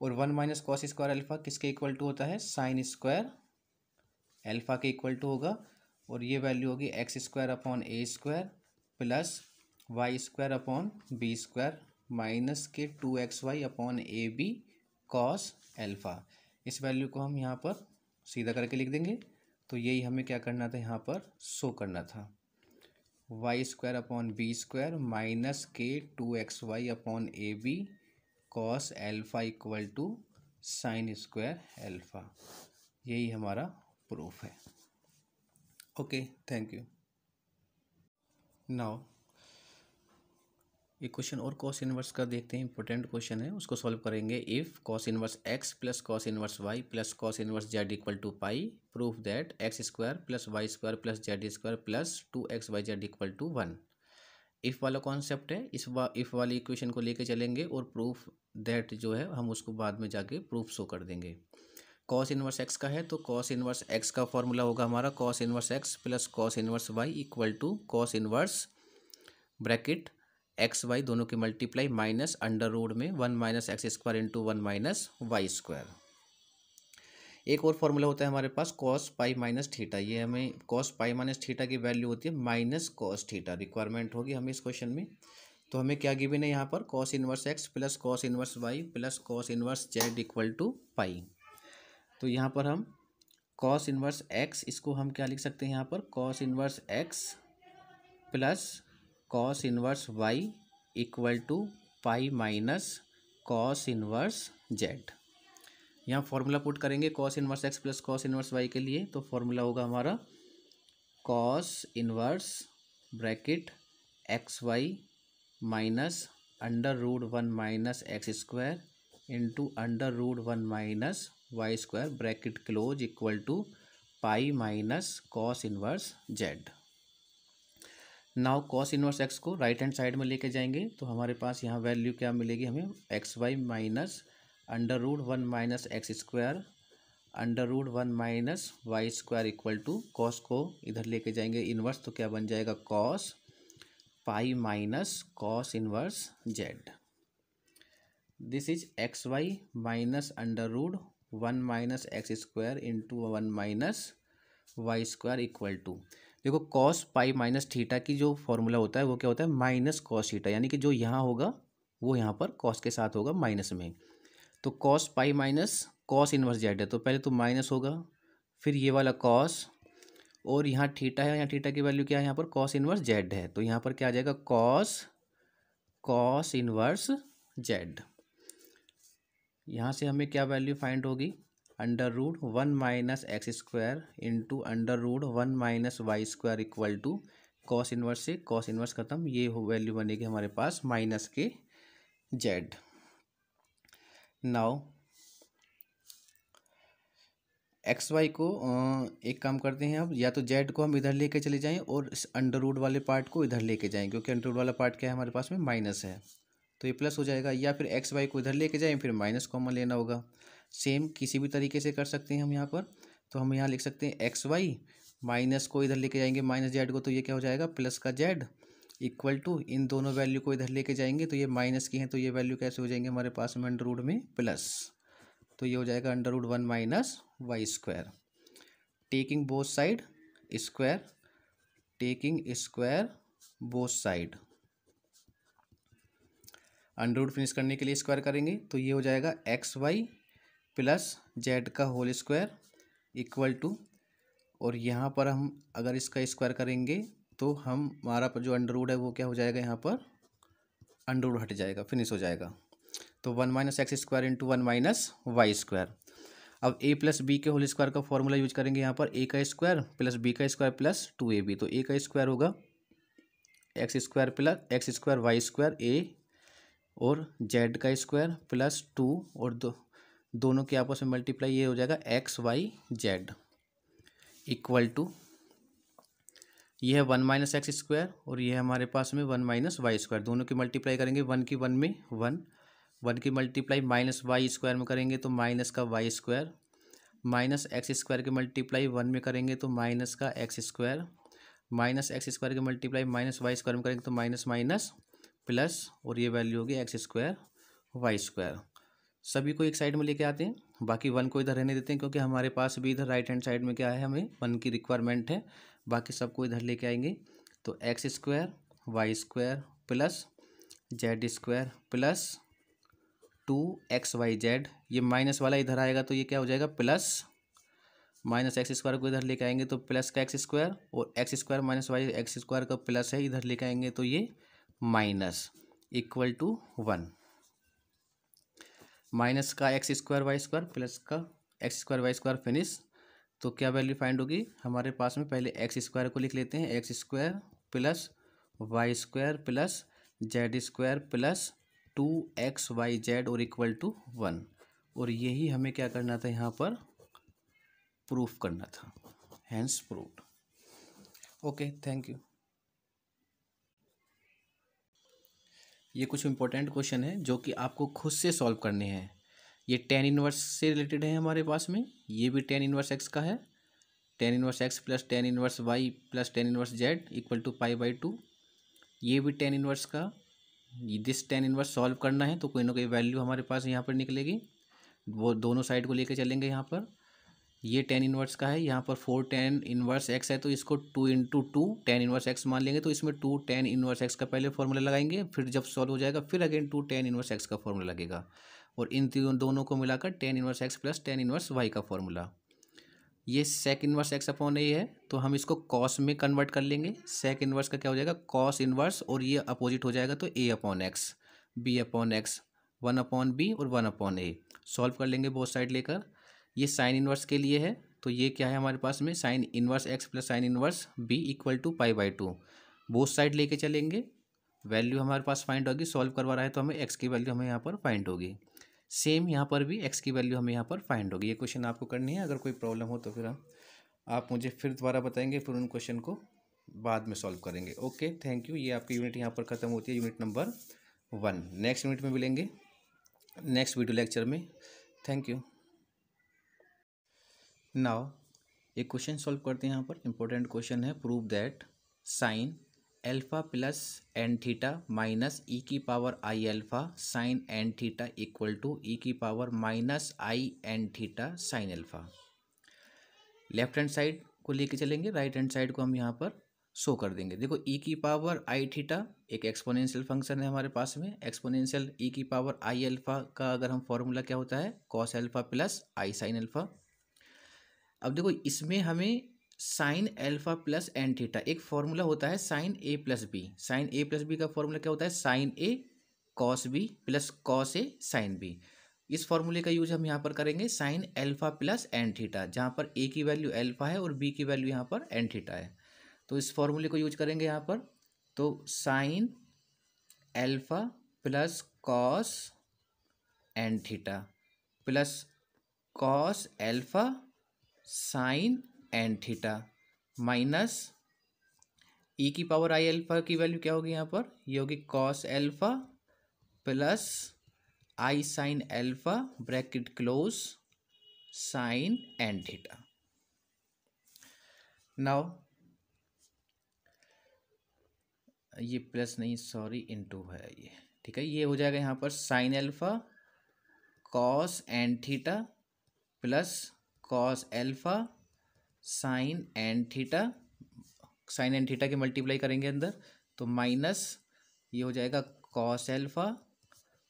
और 1 माइनस कॉस स्क्वायर एल्फा किसके इक्वल टू होता है साइन स्क्वायर एल्फा के इक्वल टू होगा, और ये वैल्यू होगी x square upon a square plus y square upon b square minus के 2xy upon a b cos alpha. इस वैल्यू को हम यहाँ पर सीधा करके लिख देंगे, तो यही हमें क्या करना था यहाँ पर शो करना था। Y square upon b square minus के 2xy upon a b cos alpha equal to sine square alpha. यही हमारा प्रूफ है। Okay, thank you. नाउ एक क्वेश्चन और कॉस इनवर्स का देखते हैं, इंपॉर्टेंट क्वेश्चन है, उसको सॉल्व करेंगे। If cos inverse x plus cos inverse y plus cos inverse z equal to pi, proof that x square plus y square plus z square plus 2xyz equal to 1। If वाला concept है, if वाली equation को लेके चलेंगे और proof that जो है हम उसको बाद में जाके प्रूफ शो कर देंगे। कॉस इनवर्स एक्स का है तो कॉस इनवर्स एक्स का फॉर्मूला होगा हमारा cos inverse x plus cos inverse y equal to cos inverse bracket x y दोनों की मल्टीप्लाई माइनस अंडर रूट में 1 minus x square into 1 minus y square. एक और फॉर्मूला होता है हमारे पास कॉस पाई माइनस थीटा। ये हमें कॉस पाई माइनस थीटा की वैल्यू होती है माइनस कॉस थीटा, रिक्वायरमेंट होगी हमें इस क्वेश्चन में। तो हमें क्या गिवन है यहाँ पर, cos inverse x plus cos inverse y plus cos inverse z equal to pi. तो यहाँ पर हम कॉस इनवर्स एक्स, इसको हम क्या लिख सकते हैं यहाँ पर, cos inverse x plus cos inverse y equal to pi minus cos inverse z. यहाँ फॉर्मूला पुट करेंगे cos inverse x plus cos inverse y के लिए, तो फॉर्मूला होगा हमारा cos inverse bracket x y minus under root 1 minus x square into under root 1 minus y square bracket close equal to pi minus cos inverse z. Now cos inverse x को right hand side में लेके जाएंगे तो हमारे पास यहाँ value क्या मिलेगी हमें, x y minus under root 1 minus x square under root 1 minus y square equal to, cos को इधर लेके जाएंगे इनवर्स तो क्या बन जाएगा, cos pi minus cos inverse z. This is x y minus under root 1 minus x square into 1 minus y square equal to, देखो cos pi minus theta की जो फॉर्मूला होता है वो क्या होता है, माइनस कॉस थीटा, यानी कि जो यहाँ होगा वो यहाँ पर कॉस के साथ होगा माइनस में। तो cos pi minus cos inverse Z है तो पहले तो माइनस होगा, फिर ये वाला कॉस, और यहाँ थीटा है, यहाँ थीटा की वैल्यू क्या है, यहाँ पर कॉस इनवर्स जेड है, तो यहाँ पर क्या आ जाएगा, कॉस इनवर्स जेड। यहाँ से हमें क्या वैल्यू फाइंड होगी, under root 1 minus x square into under root 1 minus y square equal to cos inverse से कॉस इनवर्स खत्म, ये वैल्यू बनेगी हमारे पास माइनस के जेड। नाउ एक्स वाई को एक काम करते हैं अब, या तो जेड को हम इधर लेके चले जाएं और इस अंडर रूट वाले पार्ट को इधर लेके जाएं, क्योंकि अंडर रूट वाला पार्ट क्या है हमारे पास में, माइनस है, तो ये प्लस हो जाएगा, या फिर एक्स वाई को इधर लेके जाएं फिर माइनस कॉमन लेना होगा। सेम किसी भी तरीके से कर सकते हैं हम यहाँ पर, तो हम यहाँ लिख सकते हैं एक्स वाई माइनस को इधर लेके जाएंगे माइनस जेड को, तो ये क्या हो जाएगा, प्लस का जेड इक्वल टू, इन दोनों वैल्यू को इधर लेके जाएंगे तो ये माइनस की हैं तो ये वैल्यू कैसे हो जाएंगे हमारे पास में अंडर रूट में प्लस, तो ये हो जाएगा under root 1 minus y square, taking both side square, taking square both side, under root finish करने के लिए स्क्वायर करेंगे तो ये हो जाएगा एक्स वाई प्लस जेड का होल स्क्वायर इक्वल टू, और यहाँ पर हम अगर इसका स्क्वायर करेंगे तो हमारा जो अंडर रूट है वो क्या हो जाएगा, यहाँ पर अंडर रूट हट जाएगा, फिनिश हो जाएगा, तो 1 minus x square into 1 minus y square. अब ए प्लस बी के होल स्क्वायर का फॉर्मूला यूज करेंगे यहाँ पर, ए का स्क्वायर प्लस बी का स्क्वायर प्लस 2ab, तो ए का स्क्वायर होगा x square plus x square y square a, और जेड का स्क्वायर प्लस 2, और दोनों के आपस में मल्टीप्लाई, ये हो जाएगा x y z equal to, ये है 1 माइनस एक्स स्क्वायर और ये है हमारे पास में 1 माइनस वाई स्क्वायर, दोनों की मल्टीप्लाई करेंगे, 1 की 1 में 1 की मल्टीप्लाई माइनस वाई स्क्वायर में करेंगे तो माइनस का y square, minus x square की मल्टीप्लाई 1 में करेंगे तो माइनस का x square, minus x square की मल्टीप्लाई माइनस वाई स्क्वायर में करेंगे तो माइनस माइनस प्लस, और ये वैल्यू होगी एक्स स्क्वायर वाई स्क्वायर। सभी को एक साइड में लेके आते हैं, बाकी 1 को इधर रहने देते हैं क्योंकि हमारे पास भी इधर राइट हैंड साइड में क्या है, हमें 1 की रिक्वायरमेंट है, बाकी सबको इधर लेके आएंगे, तो x square y square plus z square plus 2xyz, ये माइनस वाला इधर आएगा तो ये क्या हो जाएगा, प्लस माइनस एक्स स्क्वायर को इधर लेके आएंगे तो प्लस का एक्स स्क्वायर, और x square minus y x square का प्लस है, इधर लेके आएंगे तो ये माइनस इक्वल टू 1। माइनस का x square y square plus का x square y square finish. तो क्या वैल्यू फाइंड होगी हमारे पास में, पहले एक्स स्क्वायर को लिख लेते हैं, x square plus y square plus z square plus 2xyz और इक्वल टू 1। और यही हमें क्या करना था यहाँ पर, प्रूफ करना था, hence proved. Okay, thank you. ये कुछ इंपॉर्टेंट क्वेश्चन है जो कि आपको खुद से सॉल्व करने हैं। ये टेन इनवर्स से रिलेटेड है हमारे पास में, ये भी टेन इनवर्स एक्स का है, tan inverse x plus tan inverse y plus tan inverse z equal to π/2। ये भी टेन इनवर्स का, दिस टेन इनवर्स सॉल्व करना है तो कोई ना कोई वैल्यू हमारे पास यहाँ पर निकलेगी, वो दोनों साइड को लेके चलेंगे यहाँ पर। ये टेन इनवर्स का है, यहाँ पर 4 टेन इनवर्स एक्स है तो इसको 2 इंटू 2 टेन इनवर्स एक्स मान लेंगे, तो इसमें 2 टेन इनवर्स एक्स का पहले फॉर्मूला लगाएंगे, फिर जब सॉल्व हो जाएगा फिर अगेन 2 टेन इनवर्स एक्स का फॉर्मूला लगेगा, और इन दोनों को मिलाकर tan inverse x plus tan inverse y का फॉर्मूला। ये sec inverse x upon a है तो हम इसको कॉस में कन्वर्ट कर लेंगे। सेक इनवर्स का क्या हो जाएगा, कॉस इनवर्स, और ये अपोजिट हो जाएगा तो a upon x, b upon x, 1 upon b और 1 अपॉन ए। सॉल्व कर लेंगे बोथ साइड लेकर। ये साइन इनवर्स के लिए है तो ये क्या है हमारे पास में, sine inverse x plus sine inverse b equal to π/2। Both side लेके चलेंगे, वैल्यू हमारे पास फाइंड होगी, सॉल्व करवा रहा है तो हमें एक्स की वैल्यू हमें यहाँ पर फाइंड होगी। सेम यहाँ पर भी एक्स की वैल्यू हमें यहाँ पर फाइंड होगी। ये क्वेश्चन आपको करनी है, अगर कोई प्रॉब्लम हो तो फिर आप मुझे फिर दोबारा बताएंगे, फिर उन क्वेश्चन को बाद में सॉल्व करेंगे। Okay, thank you. ये आपकी यूनिट यहाँ पर ख़त्म होती है, यूनिट नंबर 1। नेक्स्ट यूनिट में मिलेंगे नेक्स्ट वीडियो लेक्चर में। Thank you. नाउ एक क्वेश्चन सॉल्व करते हैं यहाँ पर, इंपॉर्टेंट क्वेश्चन है। Prove that sine alpha plus n theta minus e की power i alpha sine n theta equal to e की power minus i n theta sine alpha. Left hand side को लेके चलेंगे, राइट हैंड साइड को हम यहाँ पर show कर देंगे। देखो ई की पावर आई थीटा एक एक्सपोनेंशियल फंक्शन है हमारे पास में, एक्सपोनेंशियल ई की पावर आई एल्फा का अगर हम फॉर्मूला क्या होता है, cos alpha plus i sine alpha. अब देखो इसमें हमें sine alpha plus n theta, एक फॉर्मूला होता है sine A plus B. Sine A plus B का फॉर्मूला क्या होता है, sine A cos B plus cos A sine B. इस फॉर्मूले का यूज हम यहाँ पर करेंगे sine alpha plus n theta, जहाँ पर ए की वैल्यू एल्फा है और बी की वैल्यू यहाँ पर एन थीटा है, तो इस फॉर्मूले को यूज करेंगे यहाँ पर। तो sine alpha plus cos n theta plus cos alpha sine n theta minus e की पावर आई एल्फा की वैल्यू क्या होगी यहाँ पर, ये होगी cos alpha plus i sine alpha bracket close sine n theta. Now ये प्लस नहीं, सॉरी, इनटू है ये, ठीक है। ये हो जाएगा यहाँ पर sine alpha cos n theta plus cos alpha sine n theta, sine n theta के मल्टीप्लाई करेंगे अंदर तो माइनस ये हो जाएगा cos alpha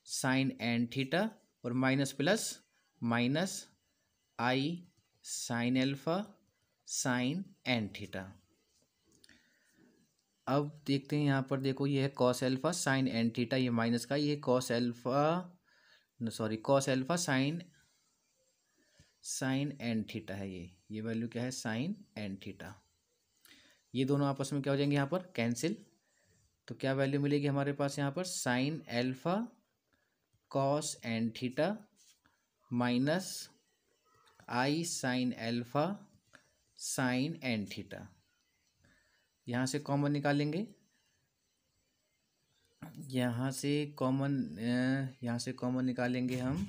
sine n theta और minus plus minus i sine alpha sine n theta. अब देखते हैं यहाँ पर, देखो ये है cos alpha sine n theta, ये माइनस का, ये cos alpha sorry cos alpha sine n theta है, ये वैल्यू क्या है, साइन एन थीटा। ये दोनों आपस में क्या हो जाएंगे यहाँ पर, कैंसिल। तो क्या वैल्यू मिलेगी हमारे पास यहाँ पर, sine alpha cos n theta minus i sine alpha sine n theta. यहाँ से कॉमन निकालेंगे, यहाँ से कॉमन निकालेंगे हम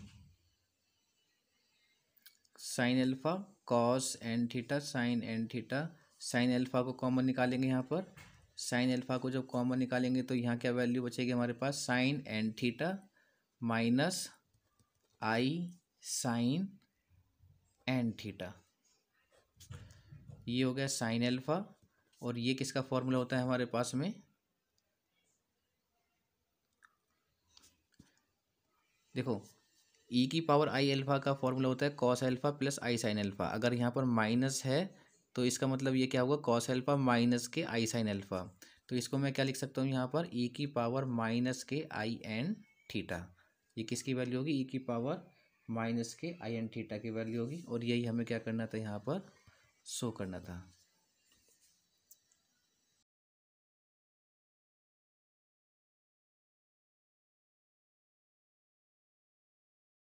sine alpha cos n theta sine n theta. Sine alpha को कॉमन निकालेंगे यहाँ पर, साइन एल्फा को जब कॉमन निकालेंगे तो यहाँ क्या वैल्यू बचेगी हमारे पास, sign n theta minus i sign n theta. ये हो गया साइन एल्फा, और ये किसका फॉर्मूला होता है हमारे पास में, देखो ई की पावर आई अल्फ़ा का फॉर्मूला होता है cos alpha plus i sine alpha. अगर यहाँ पर माइनस है तो इसका मतलब ये क्या होगा, कॉस अल्फ़ा माइनस के आई साइन अल्फ़ा। तो इसको मैं क्या लिख सकता हूँ यहाँ पर, ई की पावर माइनस के आई एन थीटा। ये किसकी वैल्यू होगी, ई की पावर माइनस के आई एन थीटा की वैल्यू होगी। और यही हमें क्या करना था, यहाँ पर शो करना था।